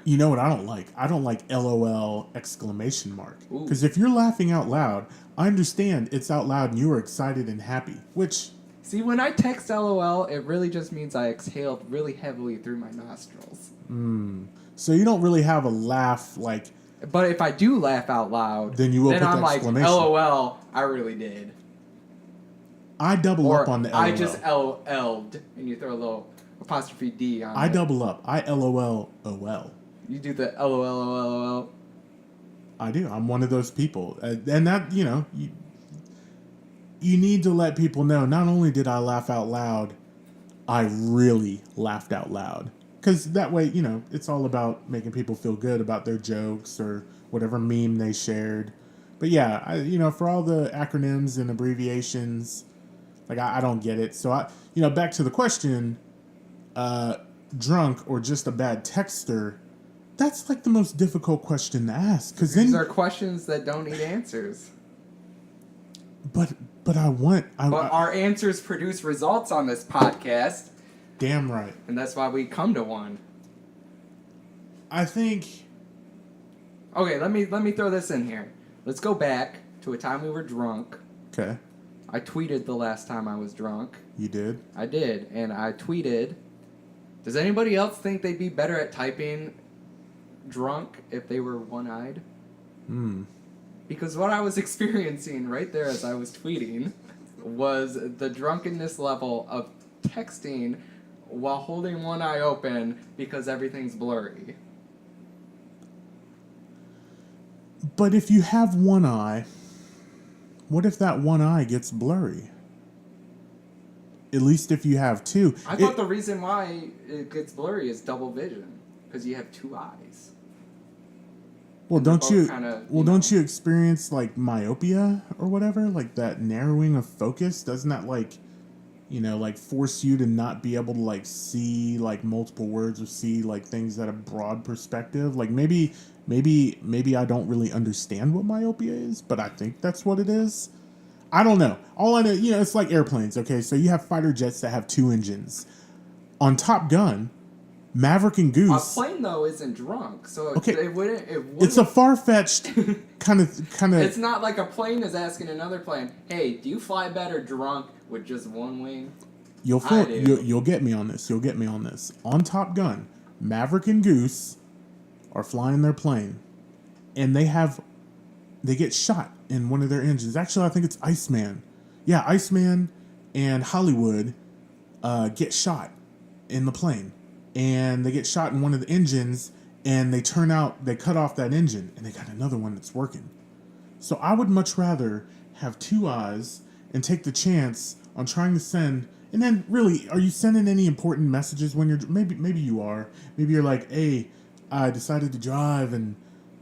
S2: You know what I don't like? I don't like LOL exclamation mark.
S1: Ooh.
S2: Because if you're laughing out loud, I understand it's out loud and you are excited and happy. Which...
S1: See, when I text LOL, it really just means I exhaled really heavily through my nostrils.
S2: So you don't really have a laugh like...
S1: But if I do laugh out loud,
S2: then you will
S1: then
S2: put
S1: I'm
S2: the
S1: like,
S2: exclamation.
S1: LOL, I really did.
S2: I double
S1: Or
S2: up on the LOL.
S1: I just LL'd, and you throw a little apostrophe D on it.
S2: I double up. I LOL OL.
S1: You do the LOL.
S2: I do. I'm one of those people. And that, you need to let people know, not only did I laugh out loud, I really laughed out loud. Because that way, it's all about making people feel good about their jokes or whatever meme they shared. But yeah, for all the acronyms and abbreviations, like I don't get it. So back to the question, drunk or just a bad texter, that's like the most difficult question to ask. Because
S1: These are questions that don't need answers.
S2: But I want...
S1: But our answers produce results on this podcast.
S2: Damn right.
S1: And that's why we come to one.
S2: I think...
S1: Okay, let me throw this in here. Let's go back to a time we were drunk.
S2: Okay.
S1: I tweeted the last time I was drunk.
S2: You did?
S1: I did, and I tweeted, does anybody else think they'd be better at typing drunk if they were one-eyed? Because what I was experiencing right there as I was tweeting was the drunkenness level of texting while holding one eye open because everything's blurry.
S2: But if you have one eye, what if that one eye gets blurry? At least if you have two.
S1: I thought the reason why it gets blurry is double vision, because you have two eyes.
S2: Well,
S1: And
S2: don't you?
S1: kinda,
S2: Don't you experience like myopia or whatever, like that narrowing of focus? Doesn't that like, like force you to not be able to like see like multiple words or see like things at a broad perspective? Like maybe I don't really understand what myopia is, but I think that's what it is. I don't know. All I know, it's like airplanes. Okay, so you have fighter jets that have two engines. On Top Gun, Maverick and Goose.
S1: A plane though isn't drunk, so
S2: Okay,
S1: it wouldn't.
S2: It's a far-fetched kind of.
S1: It's not like a plane is asking another plane, "Hey, do you fly better drunk with just one wing?"
S2: You'll get me on this. You'll get me on this. On Top Gun, Maverick and Goose are flying their plane, and they get shot in one of their engines. Actually, I think it's Iceman. Yeah, Iceman and Hollywood get shot in the plane. And they get shot in one of the engines, and they cut off that engine, and they got another one that's working. So I would much rather have two eyes and take the chance on trying to send. And then, really, are you sending any important messages when you're? Maybe you are. Maybe you're like, hey, I decided to drive, and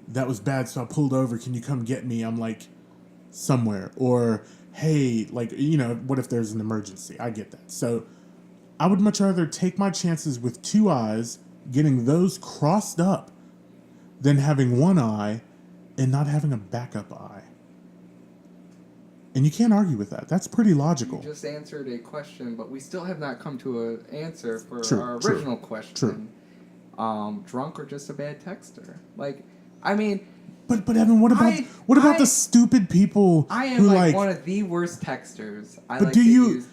S2: that was bad, so I pulled over. Can you come get me? I'm like somewhere. Or, hey, like, what if there's an emergency? I get that. So I would much rather take my chances with two eyes, getting those crossed up, than having one eye and not having a backup eye. And you can't argue with that. That's pretty logical.
S1: You just answered a question, but we still have not come to an answer for
S2: True,
S1: our
S2: true,
S1: original question.
S2: true.
S1: Drunk or just a bad texter? Like, I mean...
S2: But Evan, what about the stupid people
S1: I am
S2: who
S1: like one of the worst texters. I like to use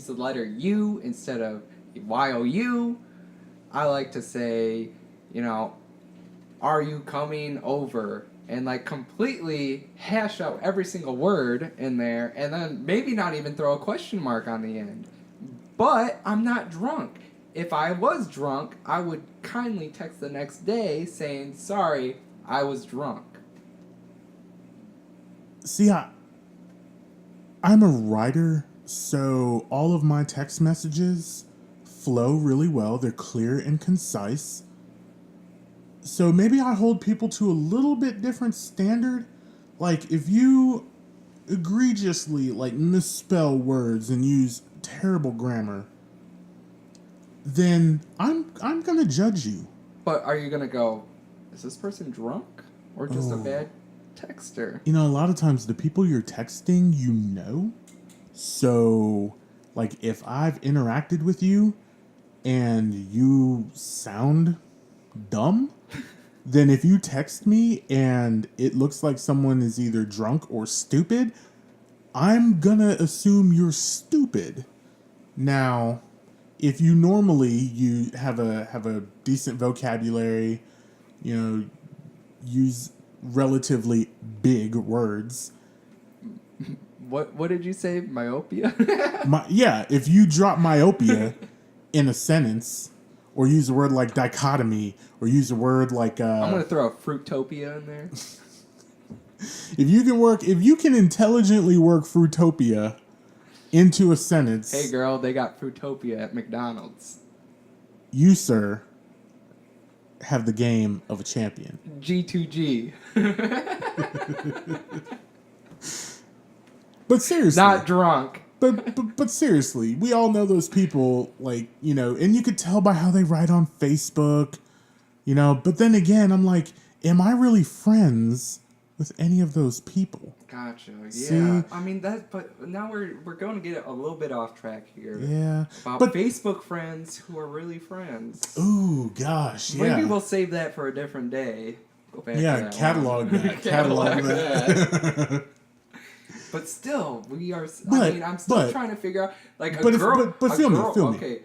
S1: the letter U instead of YOU. I like to say, are you coming over? And like completely hash out every single word in there, and then maybe not even throw a question mark on the end. But I'm not drunk. If I was drunk, I would kindly text the next day saying, sorry, I was drunk.
S2: See, I'm a writer, so all of my text messages flow really well. They're clear and concise. So maybe I hold people to a little bit different standard. Like, if you egregiously, misspell words and use terrible grammar, then I'm gonna judge you.
S1: But are you gonna go, is this person drunk? Or just a bad texter?
S2: A lot of times the people you're texting, So, if I've interacted with you and you sound dumb, then if you text me and it looks like someone is either drunk or stupid, I'm gonna assume you're stupid. Now, if you have a decent vocabulary, use relatively big words.
S1: What did you say? Myopia?
S2: If you drop myopia in a sentence, or use a word like dichotomy, or use a word like
S1: I'm gonna throw a fruitopia in there.
S2: If you can intelligently work fruitopia into a sentence.
S1: Hey girl, they got fruitopia at McDonald's.
S2: You, sir, have the game of a champion.
S1: G2G.
S2: But seriously.
S1: Not drunk.
S2: But seriously, we all know those people, and you could tell by how they write on Facebook, but then again, I'm like, am I really friends with any of those people?
S1: Gotcha. Yeah.
S2: See?
S1: I mean but now we're going to get a little bit off track here.
S2: Yeah.
S1: About Facebook friends who are really friends.
S2: Ooh, gosh, yeah.
S1: Maybe we'll save that for a different day. Go back
S2: to catalog that. Catalog that.
S1: But still, I'm still trying to figure out,
S2: feel me.
S1: Okay.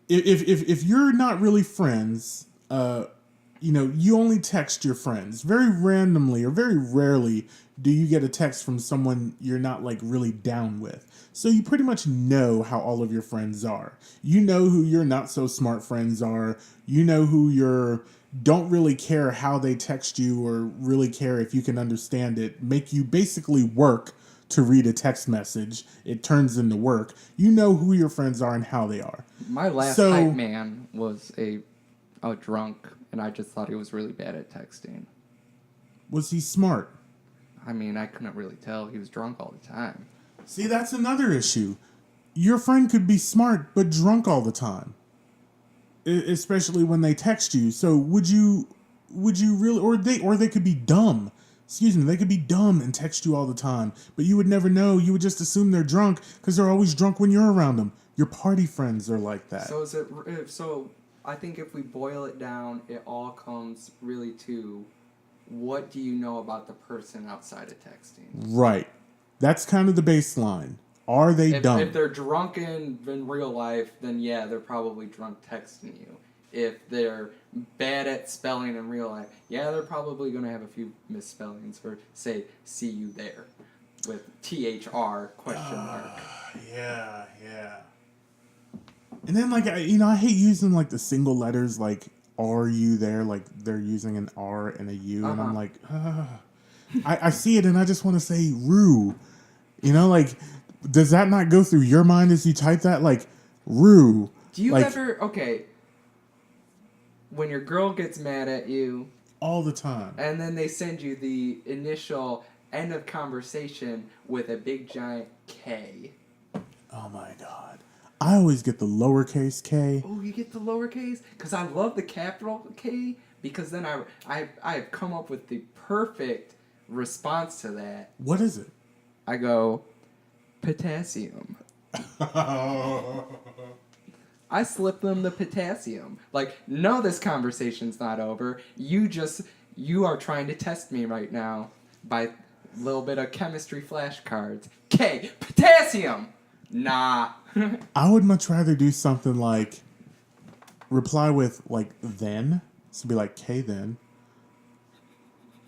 S2: If you're not really friends, you only text your friends. Very randomly or very rarely do you get a text from someone you're not really down with. So you pretty much know how all of your friends are. You know who your not so smart friends are. You know who your don't really care how they text you or really care if you can understand it. Make you basically work to read a text message. It turns into work. You know who your friends are and how they are.
S1: My last hype man was a drunk, and I just thought he was really bad at texting.
S2: Was he smart?
S1: I mean, I couldn't really tell. He was drunk all the time.
S2: See, that's another issue. Your friend could be smart, but drunk all the time. Especially when they text you. So would you really, or they could be dumb. Excuse me, they could be dumb and text you all the time, but you would never know. You would just assume they're drunk because they're always drunk when you're around them. Your party friends are like that.
S1: So I think if we boil it down, it all comes really to what do you know about the person outside of texting?
S2: Right. That's kind of the baseline. Are they dumb?
S1: If they're drunken in real life, then yeah, they're probably drunk texting you. If they're bad at spelling in real life, yeah, they're probably going to have a few misspellings for, say, see you there with THR question mark.
S2: Yeah. And then, like, I hate using, like, the single letters, like, are you there? Like, they're using an R and a U, and I'm like, I see it, and I just want to say rue. Like, does that not go through your mind as you type that? Like, rue.
S1: Do you ever, when your girl gets mad at you.
S2: All the time.
S1: And then they send you the initial end of conversation with a big giant K.
S2: Oh my God. I always get the lowercase K.
S1: Oh, you get the lowercase? Because I love the capital K, because then I've come up with the perfect response to that.
S2: What is it?
S1: I go, potassium. I slip them the potassium. Like, no, this conversation's not over. You are trying to test me right now by a little bit of chemistry flashcards. K, potassium! Nah.
S2: I would much rather do something like reply with, like, then. So be like, K then.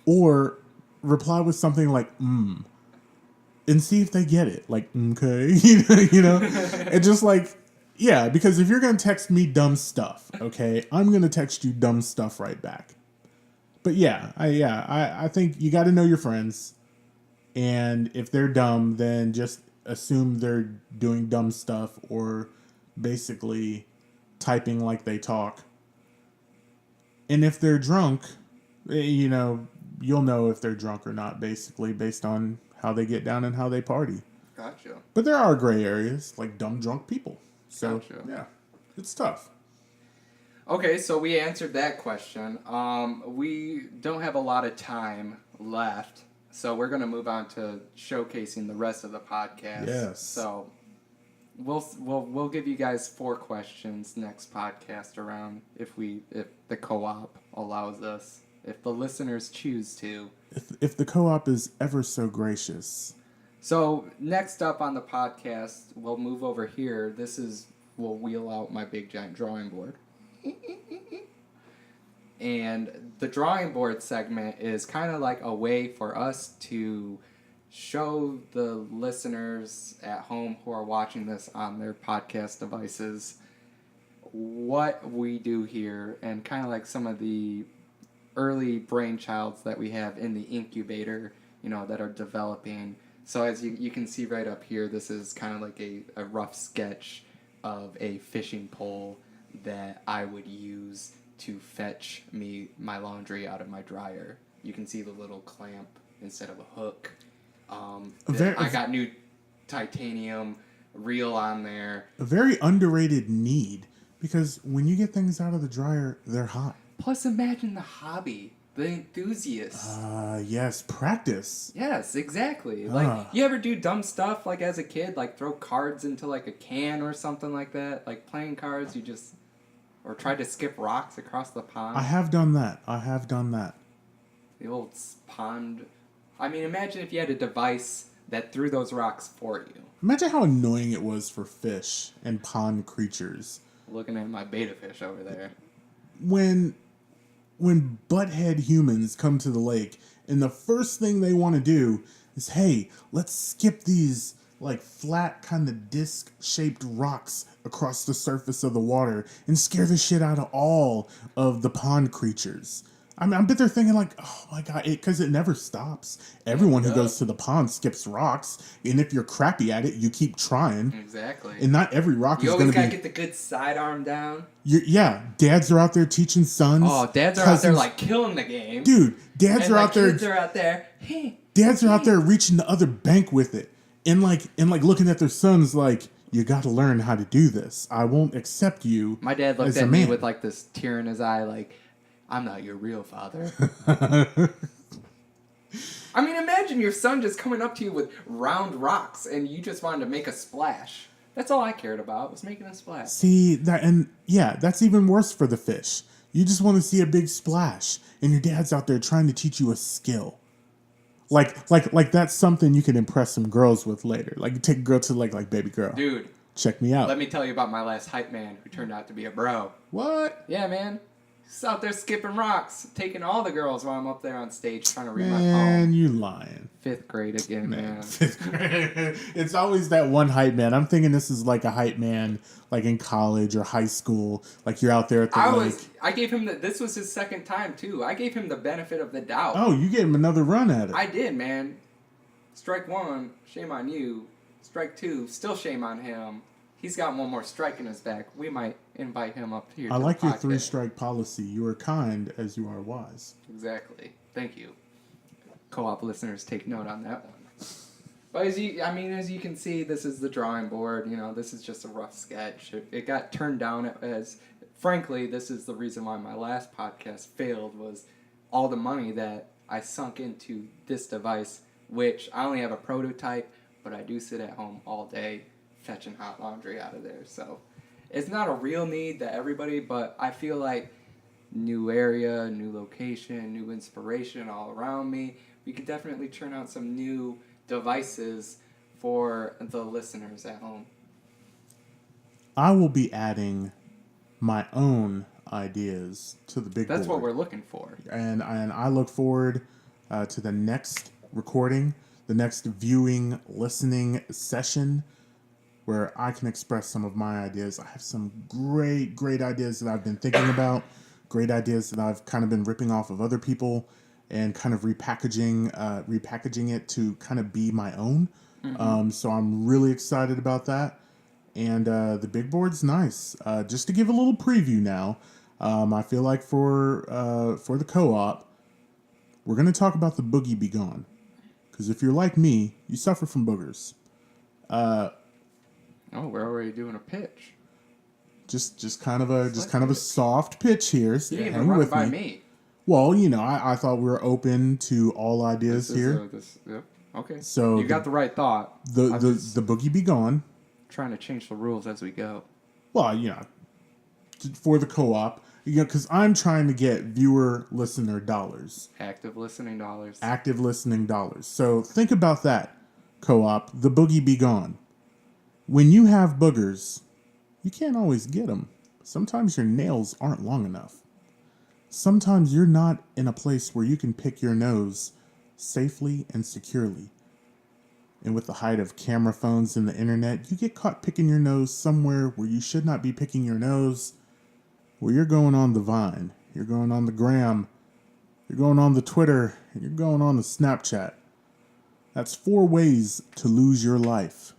S2: Or reply with something like, and see if they get it. Like, okay. And just like, yeah, because if you're going to text me dumb stuff, okay, I'm going to text you dumb stuff right back. But I think you got to know your friends. And if they're dumb, then just assume they're doing dumb stuff or basically typing like they talk. And if they're drunk, you'll know if they're drunk or not, basically, based on how they get down and how they party.
S1: Gotcha.
S2: But there are gray areas, like dumb drunk people. So,
S1: gotcha.
S2: Yeah, it's tough.
S1: Okay, so we answered that question. We don't have a lot of time left, so we're going to move on to showcasing the rest of the podcast.
S2: Yes.
S1: So we'll give you guys 4 questions next podcast around if the co-op allows us, if the listeners choose to.
S2: If the co-op is ever so gracious.
S1: So next up on the podcast, we'll move over here. We'll wheel out my big giant drawing board. And the drawing board segment is kind of like a way for us to show the listeners at home who are watching this on their podcast devices what we do here, and kind of like some of the early brainchilds that we have in the incubator, that are developing. So as you can see right up here, this is kind of like a rough sketch of a fishing pole that I would use to fetch my laundry out of my dryer. You can see the little clamp instead of a hook. I got new titanium reel on there.
S2: A very underrated need, because when you get things out of the dryer, they're hot.
S1: Plus, imagine the hobby, the enthusiast.
S2: Yes, practice.
S1: Yes, exactly. Like, you ever do dumb stuff, like, as a kid? Like, throw cards into, like, a can or something like that? Like, playing cards, or try to skip rocks across the pond?
S2: I have done that.
S1: The old pond. I mean, imagine if you had a device that threw those rocks for you.
S2: Imagine how annoying it was for fish and pond creatures.
S1: Looking at my beta fish over there.
S2: When butthead humans come to the lake, and the first thing they want to do is, hey, let's skip these like flat kind of disc-shaped rocks across the surface of the water and scare the shit out of all of the pond creatures. I mean, I bet they're thinking like, oh my God, because it never stops. Everyone who goes to the pond skips rocks. And if you're crappy at it, you keep trying.
S1: Exactly.
S2: And not every rock is going to be...
S3: You always got to get the good sidearm down.
S2: Yeah, dads are out there teaching sons.
S1: Oh, dads are out there like killing the game.
S2: Dude, dads
S3: And
S2: are out there...
S3: kids are out there. Hey.
S2: Dads are out there reaching the other bank with it. And like looking at their sons like, you got to learn how to do this. I won't accept you.
S1: My dad looked at me with like this tear in his eye like, I'm not your real father. I mean, imagine your son just coming up to you with round rocks and you just wanted to make a splash. That's all I cared about, was making a splash.
S2: See, that's even worse for the fish. You just want to see a big splash, and your dad's out there trying to teach you a skill. Like that's something you can impress some girls with later. Like, you take a girl to like baby girl.
S1: Dude.
S2: Check me out.
S1: Let me tell you about my last hype man who turned out to be a bro.
S2: What?
S1: Yeah, man. He's out there skipping rocks, taking all the girls while I'm up there on stage trying to read my
S2: Man,
S1: poem.
S2: you lying.
S1: 5th grade again, man.
S2: It's always that one hype man. I'm thinking this is like a hype man, like in college or high school. Like you're out there at the lake.
S1: I gave him this was his second time too. I gave him the benefit of the doubt.
S2: Oh, you gave him another run at it.
S1: I did, man. Strike 1, shame on you. Strike 2, still shame on him. He's got one more strike in his back. We might invite him up here.
S2: I like your 3-strike policy. You are kind as you are wise.
S1: Exactly. Thank you. Co-op listeners, take note on that one. But as you can see, this is the drawing board. You know, this is just a rough sketch. It got turned down as, frankly, this is the reason why my last podcast failed, was all the money that I sunk into this device, which I only have a prototype, but I do sit at home all day fetching hot laundry out of there. So it's not a real need to everybody, but I feel like new area, new location, new inspiration all around me. We could definitely churn out some new devices for the listeners at home.
S2: I will be adding my own ideas to the big board.
S1: That's what we're looking for.
S2: And I look forward to the next recording, the next viewing, listening session, where I can express some of my ideas. I have some great ideas that I've been thinking about, great ideas that I've kind of been ripping off of other people and kind of repackaging it to kind of be my own. Mm-hmm. So I'm really excited about that. And the big board's nice. Just to give a little preview now, I feel like for the co-op, we're going to talk about the Boogie Be Gone. Because if you're like me, you suffer from boogers.
S1: Oh, we're already doing a pitch.
S2: Just kind of a soft pitch here.
S1: You didn't even run by me.
S2: Well, you know, I thought we were open to all ideas here.
S1: Yep. Okay.
S2: So
S1: you got the right thought.
S2: The Boogie Be Gone.
S1: Trying to change the rules as we go.
S2: Well, you know, for the co-op, you know, because I'm trying to get viewer listener dollars.
S1: Active listening dollars.
S2: So think about that, co-op. The Boogie Be Gone. When you have boogers, you can't always get them. Sometimes your nails aren't long enough. Sometimes you're not in a place where you can pick your nose safely and securely. And with the height of camera phones and the internet, you get caught picking your nose somewhere where you should not be picking your nose. Where you're going on the Vine, you're going on the Gram, you're going on the Twitter, and you're going on the Snapchat. That's 4 ways to lose your life.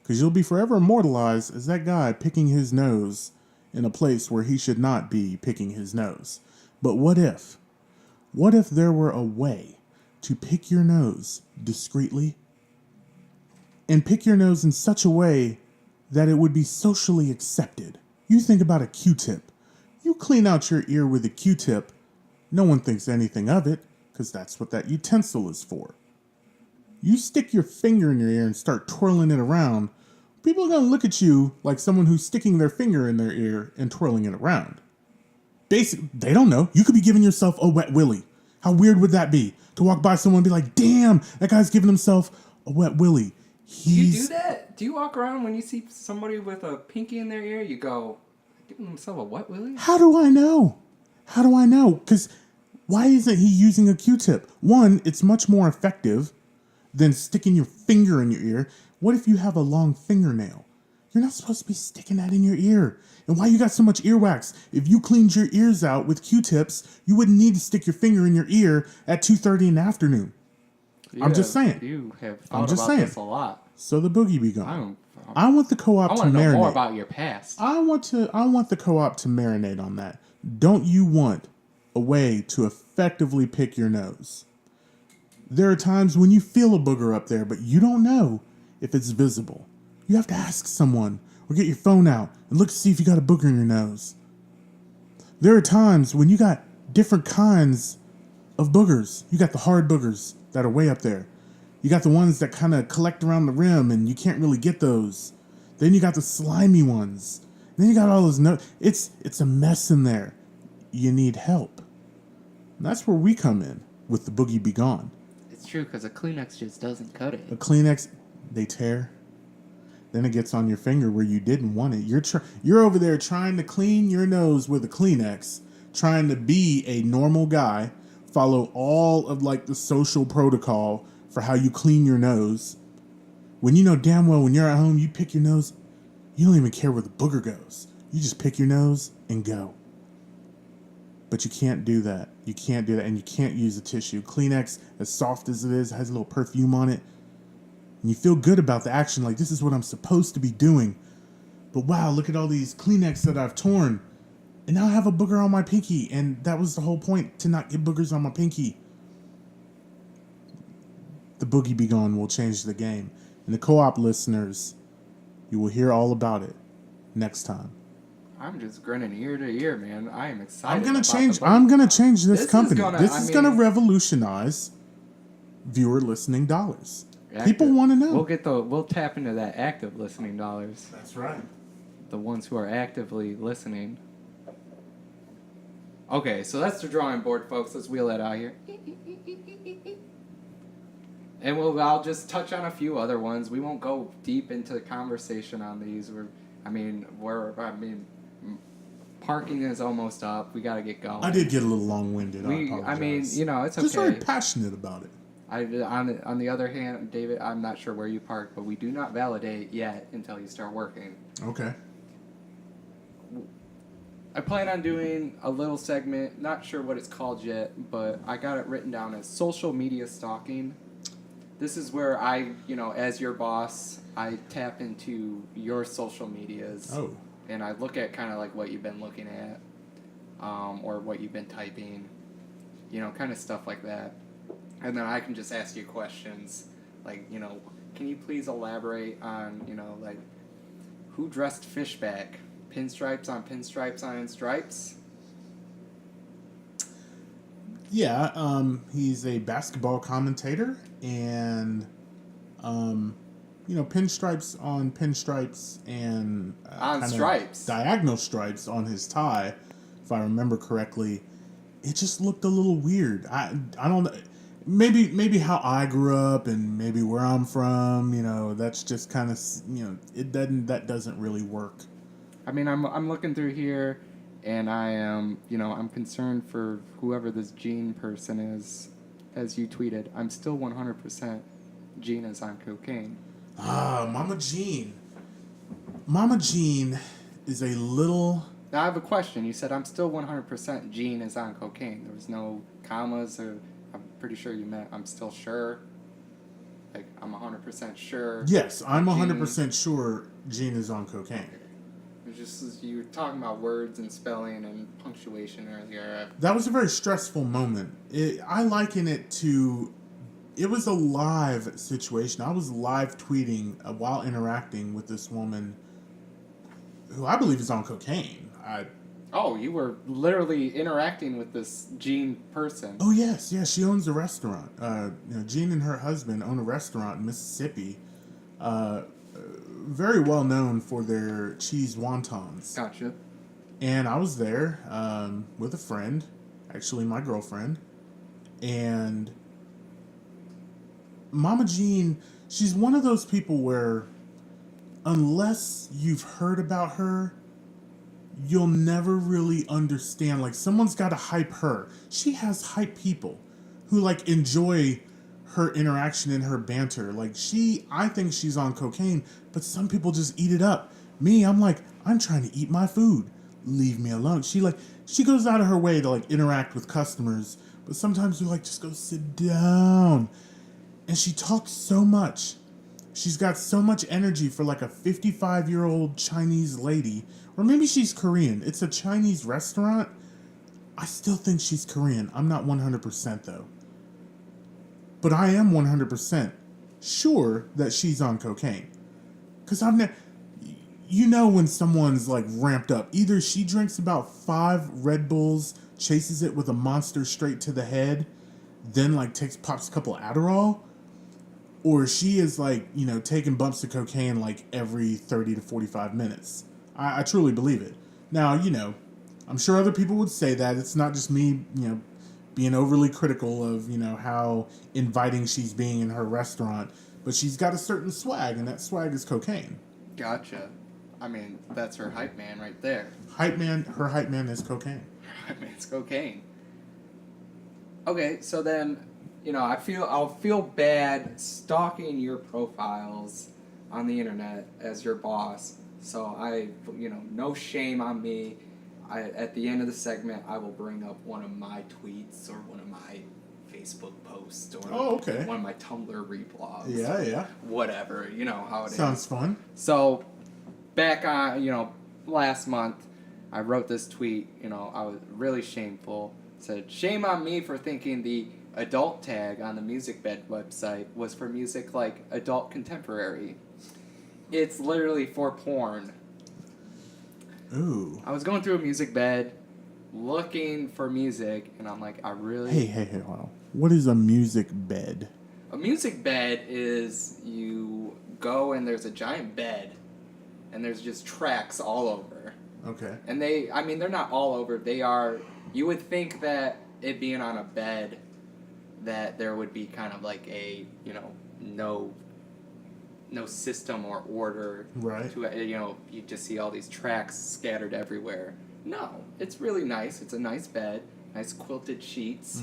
S2: Because you'll be forever immortalized as that guy picking his nose in a place where he should not be picking his nose. But what if? What if there were a way to pick your nose discreetly and pick your nose in such a way that it would be socially accepted? You think about a Q-tip. You clean out your ear with a Q-tip, no one thinks anything of it, because that's what that utensil is for. You stick your finger in your ear and start twirling it around, people are going to look at you like someone who's sticking their finger in their ear and twirling it around. They don't know. You could be giving yourself a wet willy. How weird would that be? To walk by someone and be like, damn, that guy's giving himself a wet willy.
S1: Do you do that? Do you walk around when you see somebody with a pinky in their ear, you go, giving himself a wet willy?
S2: How do I know? Because why isn't he using a Q-tip? One, it's much more effective than sticking your finger in your ear. What if you have a long fingernail? You're not supposed to be sticking that in your ear. And why you got so much earwax? If you cleaned your ears out with Q-tips, you wouldn't need to stick your finger in your ear at 2:30 in the afternoon. I'm just saying.
S1: You have
S2: I'm
S1: thought
S2: just
S1: about
S2: saying.
S1: this a lot.
S2: So the boogie be
S1: I
S2: gone.
S1: don't.
S2: I want the co-op
S1: I
S2: to
S1: want to know
S2: marinate.
S1: more about your past.
S2: I want the co-op to marinate on that. Don't you want a way to effectively pick your nose? There are times when you feel a booger up there, but you don't know if it's visible. You have to ask someone or get your phone out and look to see if you got a booger in your nose. There are times when you got different kinds of boogers. You got the hard boogers that are way up there. You got the ones that kind of collect around the rim and you can't really get those. Then you got the slimy ones. And then you got all those it's a mess in there. You need help. And that's where we come in with the Boogie Be Gone.
S1: It's true, because a Kleenex just doesn't cut it.
S2: A Kleenex, they tear. Then it gets on your finger where you didn't want it. You're over there trying to clean your nose with a Kleenex, trying to be a normal guy, follow all of like the social protocol for how you clean your nose. When you know damn well when you're at home, you pick your nose, you don't even care where the booger goes. You just pick your nose and go. But you can't do that. You can't do that, and you can't use a tissue. Kleenex, as soft as it is, has a little perfume on it. And you feel good about the action, like this is what I'm supposed to be doing. But wow, look at all these Kleenex that I've torn. And now I have a booger on my pinky, and that was the whole point, to not get boogers on my pinky. The Boogie Be Gone will change the game. And the co-op listeners, you will hear all about it next time.
S1: I'm just grinning ear to ear, man. I am excited.
S2: I'm gonna change this company.
S1: This
S2: This is gonna revolutionize viewer listening dollars. People want to know.
S1: We'll tap into that active listening dollars.
S2: That's right.
S1: The ones who are actively listening. Okay, so that's the drawing board, folks. Let's wheel that out here. And I'll just touch on a few other ones. We won't go deep into the conversation on these. Parking is almost up. We got to get going.
S2: I did get a little long-winded. I apologize.
S1: It's okay.
S2: Just very passionate about it.
S1: On the other hand, David, I'm not sure where you park, but we do not validate yet until you start working.
S2: Okay.
S1: I plan on doing a little segment, not sure what it's called yet, but I got it written down as social media stalking. This is where I, as your boss, I tap into your social medias.
S2: Oh.
S1: And I look at kind of like what you've been looking at, or what you've been typing, kind of stuff like that. And then I can just ask you questions, like, can you please elaborate on, like, who dressed Fishback? Pinstripes on stripes?
S2: Yeah, he's a basketball commentator, and, pinstripes on pinstripes and
S1: on stripes.
S2: Diagonal stripes on his tie, if I remember correctly. It just looked a little weird. I don't know. Maybe how I grew up and maybe where I'm from, that's just kind of, that doesn't really work.
S1: I mean, I'm looking through here, and I am, I'm concerned for whoever this Gene person is. As you tweeted, I'm still 100% Gene is on cocaine.
S2: Mama Jean. Mama Jean is a little...
S1: Now, I have a question. You said I'm still 100% Gene is on cocaine. There was no commas, or I'm pretty sure you meant I'm still sure. Like, I'm 100% sure.
S2: Yes, I'm 100% sure Gene is on cocaine.
S1: It was just, you were talking about words and spelling and punctuation earlier.
S2: That was a very stressful moment. I liken it to... It was a live situation. I was live tweeting while interacting with this woman who I believe is on cocaine.
S1: Oh, you were literally interacting with this Gene person.
S2: Oh, yes. Yeah, she owns a restaurant. Gene and her husband own a restaurant in Mississippi. Very well known for their cheese wontons.
S1: Gotcha.
S2: And I was there with a friend, actually my girlfriend. And Mama Jean, she's one of those people where unless you've heard about her, you'll never really understand. Like, someone's got to hype her. She has hype people who, like, enjoy her interaction and her banter. Like, I think she's on cocaine, but some people just eat it up. Me, I'm like, I'm trying to eat my food. Leave me alone. She goes out of her way to like interact with customers, but sometimes you're like, just go sit down. And she talks so much. She's got so much energy for like a 55-year-old Chinese lady. Or maybe she's Korean. It's a Chinese restaurant. I still think she's Korean. I'm not 100% though. But I am 100% sure that she's on cocaine. Because I've never... You know when someone's like ramped up. Either she drinks about 5 Red Bulls, chases it with a monster straight to the head, then like pops a couple Adderall, or she is like, taking bumps of cocaine like every 30 to 45 minutes. I truly believe it. Now, I'm sure other people would say that. It's not just me, being overly critical of, how inviting she's being in her restaurant. But she's got a certain swag, and that swag is cocaine.
S1: Gotcha. I mean, that's her hype man right there.
S2: Her hype man is cocaine.
S1: Her hype man's cocaine. Okay, so then, I'll feel bad stalking your profiles on the internet as your boss. So no shame on me. At the end of the segment, I will bring up one of my tweets or one of my Facebook posts or one of my Tumblr reblogs.
S2: Yeah.
S1: Whatever, how it
S2: Sounds fun.
S1: So, back on, last month, I wrote this tweet, I was really shameful. It said, shame on me for thinking the adult tag on the Music Bed website was for music like adult contemporary. It's literally for porn.
S2: Ooh.
S1: I was going through a Music Bed, looking for music, and I'm like,
S2: Hey, hold on. What is a music bed?
S1: A music bed is you go and there's a giant bed, and there's just tracks all over.
S2: Okay.
S1: And they're not all over. They are, you would think that it being on a bed, that there would be kind of like a, no system or order.
S2: Right.
S1: To, you just see all these tracks scattered everywhere. No, it's really nice. It's a nice bed, nice quilted sheets,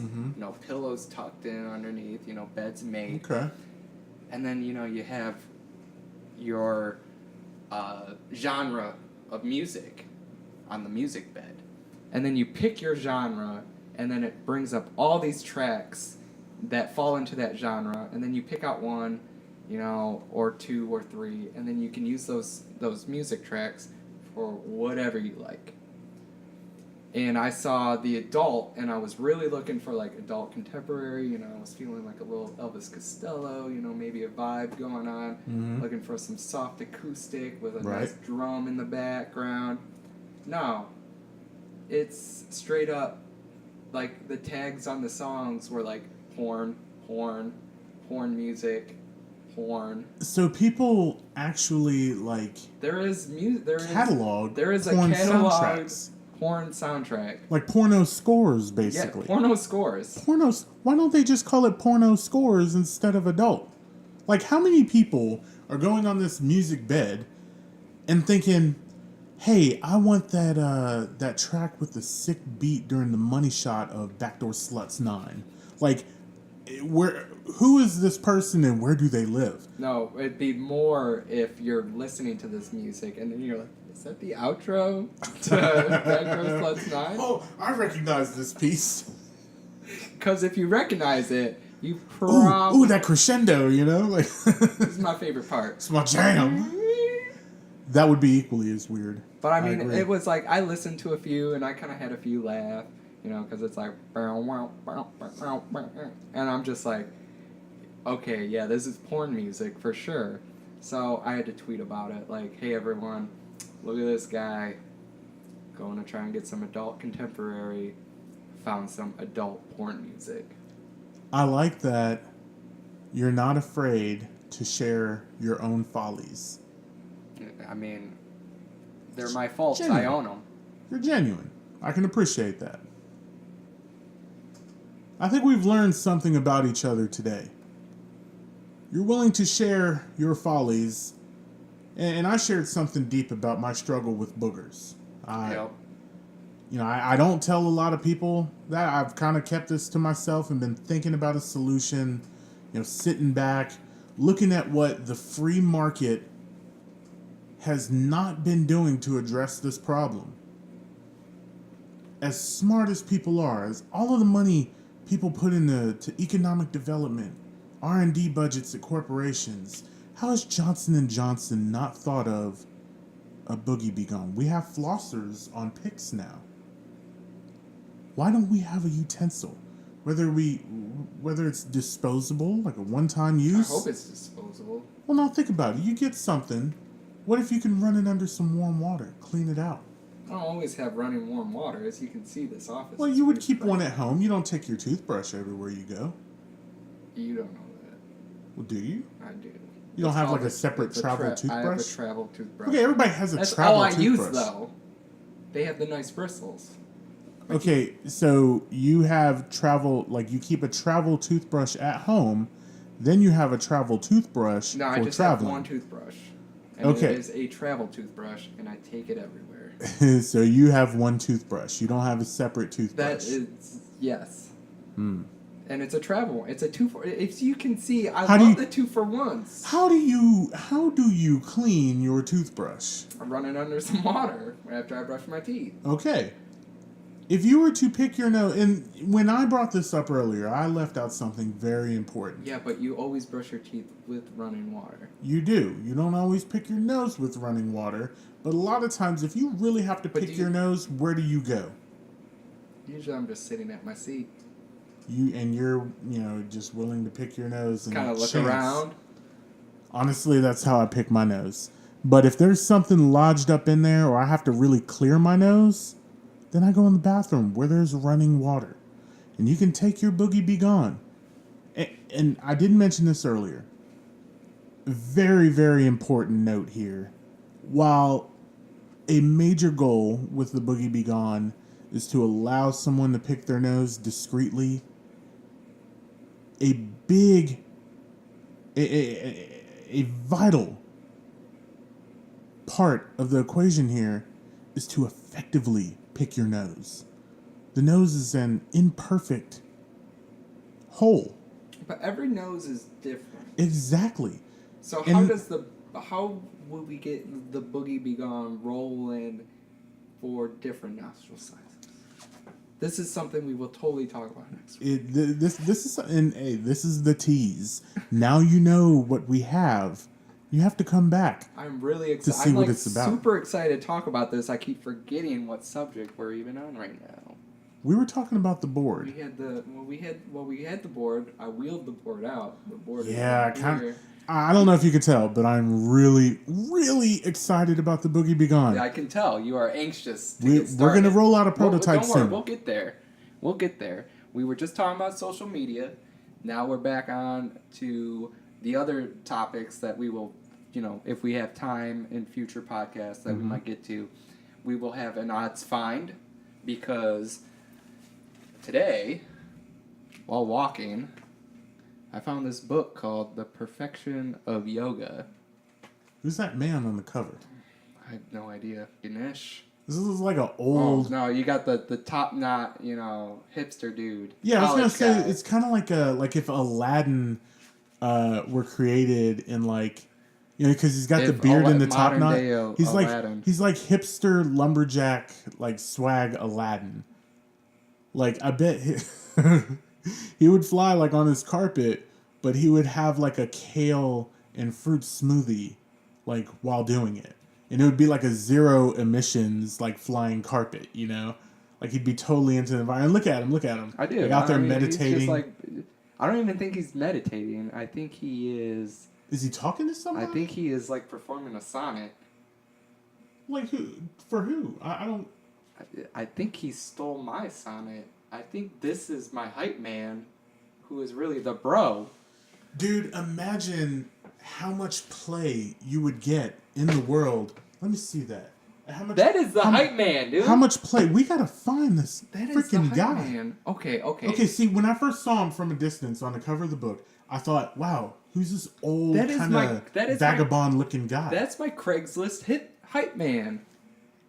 S1: pillows tucked in underneath, beds made.
S2: Okay.
S1: And then, you have your genre of music on the music bed. And then you pick your genre, and then it brings up all these tracks that fall into that genre, and then you pick out one, or 2 or 3, and then you can use those music tracks for whatever you like. And I saw the adult, and I was really looking for like adult contemporary, I was feeling like a little Elvis Costello, maybe a vibe going on, looking for some soft acoustic with a nice drum in the background. No, it's straight up, like the tags on the songs were like porn music, porn.
S2: So people actually
S1: there is
S2: catalog.
S1: There is
S2: porn
S1: a catalog
S2: soundtracks.
S1: Porn soundtrack.
S2: Like porno scores, basically.
S1: Yeah, porno scores.
S2: Why don't they just call it porno scores instead of adult? Like, how many people are going on this music bed and thinking, hey, I want that track with the sick beat during the money shot of Backdoor Sluts 9. Like, who is this person and where do they live?
S1: No, it'd be more if you're listening to this music and then you're like, is that the outro to Backdoor Sluts 9?
S2: Oh, I recognize this piece.
S1: Because if you recognize it, you probably...
S2: Ooh, that crescendo, like...
S1: This is my favorite part.
S2: It's my jam. That would be equally as weird.
S1: But I mean, it was like, I listened to a few and I kind of had a few laugh, because it's like... And I'm just like, okay, yeah, this is porn music for sure. So I had to tweet about it, like, hey everyone, look at this guy going to try and get some adult contemporary, found some adult porn music.
S2: I like that you're not afraid to share your own follies.
S1: I mean, they're my faults.
S2: Genuine.
S1: I own them.
S2: You're genuine. I can appreciate that. I think we've learned something about each other today. You're willing to share your follies, and I shared something deep about my struggle with boogers.
S1: Yep.
S2: I don't tell a lot of people that. I've kind of kept this to myself and been thinking about a solution, sitting back, looking at what the free market has not been doing to address this problem. As smart as people are, as all of the money people put into economic development, R&D budgets at corporations, how has Johnson & Johnson not thought of a Boogie Be Gone? We have flossers on picks now. Why don't we have a utensil? Whether it's disposable, like a one-time use.
S1: I hope it's disposable.
S2: Well, now think about it. You get something. What if you can run it under some warm water, clean it out?
S1: I don't always have running warm water, as you can see. This office.
S2: Well,
S1: is
S2: you would
S1: pretty
S2: keep
S1: bright.
S2: one at home. You don't take your toothbrush everywhere you go.
S1: You don't know that.
S2: Well, do you?
S1: I do.
S2: You don't
S1: It's
S2: have
S1: called
S2: like a separate travel
S1: I have a
S2: toothbrush?
S1: travel toothbrush.
S2: Okay, everybody has a
S1: That's
S2: travel
S1: all I
S2: toothbrush.
S1: use, though. They have the nice bristles.
S2: Okay, so you have travel, like you keep a travel toothbrush at home, then you have a travel toothbrush
S1: No,
S2: for
S1: I just
S2: traveling.
S1: have one toothbrush. And
S2: Okay.
S1: it is a travel toothbrush, and I take it everywhere.
S2: So you have one toothbrush. You don't have a separate toothbrush.
S1: That is, yes.
S2: Hmm.
S1: And it's a travel one. It's a 2 for. If you can see, I
S2: How do
S1: love
S2: you-
S1: the 2-for-1s.
S2: How do you clean your toothbrush?
S1: I run it under some water after I brush my teeth.
S2: Okay. If you were to pick your nose, and when I brought this up earlier, I left out something very important.
S1: Yeah, but you always brush your teeth with running water.
S2: You do. You don't always pick your nose with running water, but a lot of times, if you really have to
S1: But
S2: pick
S1: do
S2: your
S1: you-
S2: nose, where do you go?
S1: Usually I'm just sitting at my seat.
S2: You're just willing to pick your nose and
S1: Kind of look
S2: chance.
S1: around.
S2: Honestly, that's how I pick my nose. But if there's something lodged up in there, or I have to really clear my nose, then I go in the bathroom where there's running water, and you can take your Boogie Be Gone. And I didn't mention this earlier. Very, very important note here. While a major goal with the Boogie Be Gone is to allow someone to pick their nose discreetly, a vital part of the equation here is to effectively pick your nose. The nose is an imperfect whole.
S1: But every nose is different.
S2: Exactly.
S1: So
S2: And-
S1: how would we get the Boogie Be Gone rolling for different nostril sizes? This is something we will totally talk about next week.
S2: This is the tease. Now you know what we have. You have to come back.
S1: I'm really
S2: To
S1: excited.
S2: see
S1: I'm
S2: what
S1: like
S2: it's about.
S1: super excited to talk about this. I keep forgetting what subject we're even on right now.
S2: We were talking about the board.
S1: We had the board. I wheeled the board out. The board.
S2: Yeah,
S1: is
S2: kind
S1: here.
S2: of. I don't know if you could tell, but I'm really, really excited about the Boogie Be Gone.
S1: Yeah, I can tell you are anxious. To
S2: We're
S1: get started.
S2: going to roll out a
S1: Well,
S2: prototype
S1: don't worry,
S2: soon.
S1: we'll get there. We'll get there. We were just talking about social media. Now we're back on to the other topics that we will, if we have time in future podcasts that we might get to, we will have an odds find, because today, while walking, I found this book called The Perfection of Yoga.
S2: Who's that man on the cover?
S1: I have no idea. Ganesh?
S2: This is like an
S1: Oh,
S2: old.
S1: no, you got the top knot, hipster dude.
S2: Yeah, I was gonna
S1: College
S2: say
S1: guy.
S2: it's kind of like if Aladdin were created in because he's got the
S1: If
S2: beard and the top
S1: modern
S2: knot.
S1: day
S2: He's
S1: Aladdin.
S2: he's like hipster lumberjack swag Aladdin. Like I bet he would fly on his carpet, but he would have a kale and fruit smoothie while doing it. And it would be a zero emissions flying carpet, he'd be totally into the environment. Look at him.
S1: I do.
S2: Out there
S1: I mean, he's
S2: meditating.
S1: just I don't even think he's meditating. I think he is.
S2: Is he talking to somebody?
S1: I think he is performing a sonnet.
S2: Who? For who? I don't.
S1: I think he stole my sonnet. I think this is my hype man, who is really the bro.
S2: Dude, imagine how much play you would get in the world. Let me see that.
S1: That is the hype man, dude.
S2: How much play? We gotta find this
S1: That is the
S2: freaking
S1: hype
S2: guy.
S1: man. Okay.
S2: Okay, see, when I first saw him from a distance on the cover of the book, I thought, wow, who's this old
S1: That is
S2: kind of vagabond-looking guy?
S1: That's my Craigslist hype man.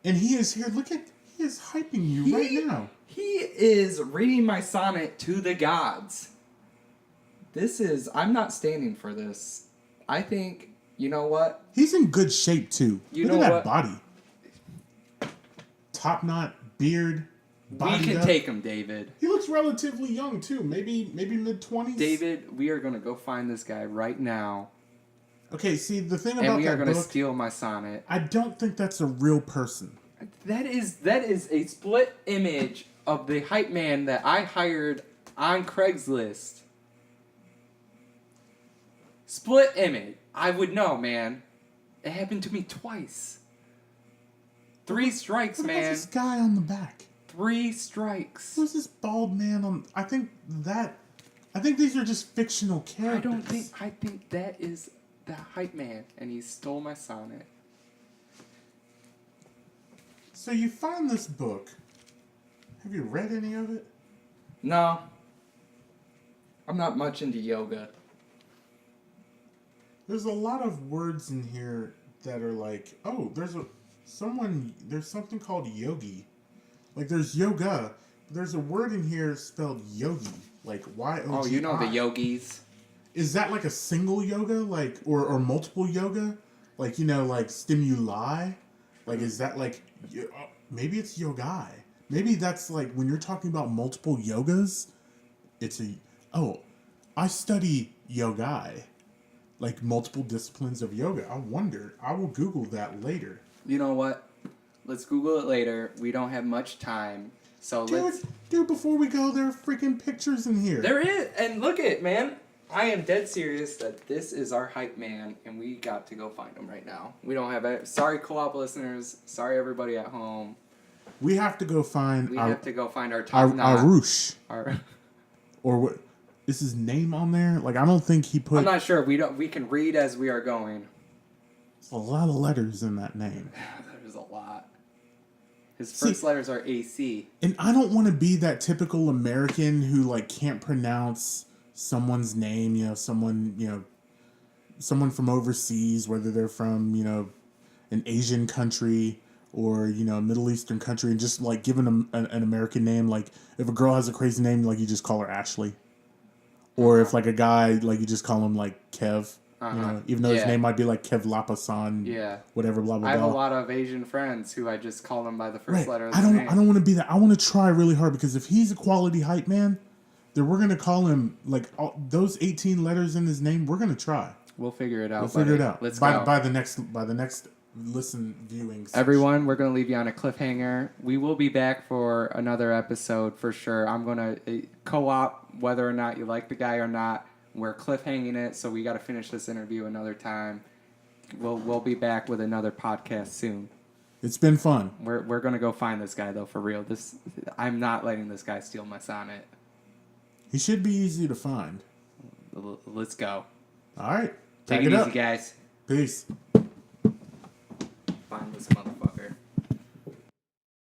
S2: And he is here. He is hyping you right now.
S1: He is reading my sonnet to the gods. I'm not standing for this. I think You know what?
S2: He's in good shape too.
S1: You
S2: Look
S1: know
S2: at that
S1: what?
S2: body. Top knot, beard, body.
S1: We can take him, David.
S2: He looks relatively young too. Maybe mid-20s.
S1: David, we are gonna go find this guy right now,
S2: Okay, see the thing
S1: and
S2: about
S1: we are
S2: that
S1: gonna
S2: book,
S1: steal my sonnet.
S2: I don't think that's a real person.
S1: That is a split image of the hype man that I hired on Craigslist. Split image. I would know, man. It happened to me twice. 3 strikes,
S2: What about
S1: man.
S2: this guy on the back?
S1: 3 strikes.
S2: Who's this bald man on? I think these are just fictional characters.
S1: I think that is the hype man, and he stole my sonnet.
S2: So you find this book. Have you read any of it?
S1: No. I'm not much into yoga.
S2: There's a lot of words in here that are like, oh, there's something called yogi. Like there's yoga. There's a word in here spelled yogi, like Y-O-G-I.
S1: Oh, you know the yogis.
S2: Is that like a single yoga, like or multiple yoga, like like stimuli, like is that like maybe it's yogai? Maybe that's like when you're talking about multiple yogas, it's I study yogai. Like multiple disciplines of yoga. I wonder. I will Google that later.
S1: You know what? Let's Google it later. We don't have much time. So let's...
S2: Dude, before we go, there are freaking pictures in here.
S1: There is. And look at, man. I am dead serious that this is our hype man, and we got to go find him right now. We don't have it. Sorry, co-op listeners. Sorry, everybody at home.
S2: We have to go find...
S1: We have to go find our top knot.
S2: Arush.
S1: Our...
S2: Or what... Is his name on there? Like, I don't think he put...
S1: I'm not sure. We can read as we are going.
S2: There's a lot of letters in that name.
S1: There's a lot. His first letters are AC.
S2: And I don't want to be that typical American who, like, can't pronounce someone's name, someone from overseas, whether they're from, an Asian country or, a Middle Eastern country, and just, like, giving them an American name. Like, if a girl has a crazy name, like, you just call her Ashley. Or if, like, a guy, like, you just call him, like, Kev, even though his name might be, like, Kev Lapasan, whatever, blah, blah, blah.
S1: I have a lot of Asian friends who I just call them by the first letter of the name.
S2: I don't want to be that. I want to try really hard, because if he's a quality hype man, then we're going to call him, like, those 18 letters in his name, we're going to try.
S1: We'll figure it out.
S2: We'll figure it out.
S1: Let's go.
S2: By the next viewing session.
S1: Everyone, we're going to leave you on a cliffhanger. We will be back for another episode for sure. I'm going to co-op whether or not you like the guy or not. We're cliffhanging it, so we got to finish this interview another time. We'll be back with another podcast soon.
S2: It's been fun.
S1: We're going to go find this guy though, for real. I'm not letting this guy steal my sonnet.
S2: He should be easy to find.
S1: Let's go.
S2: All right.
S1: Take it easy, guys.
S2: Peace.
S1: Find this mother.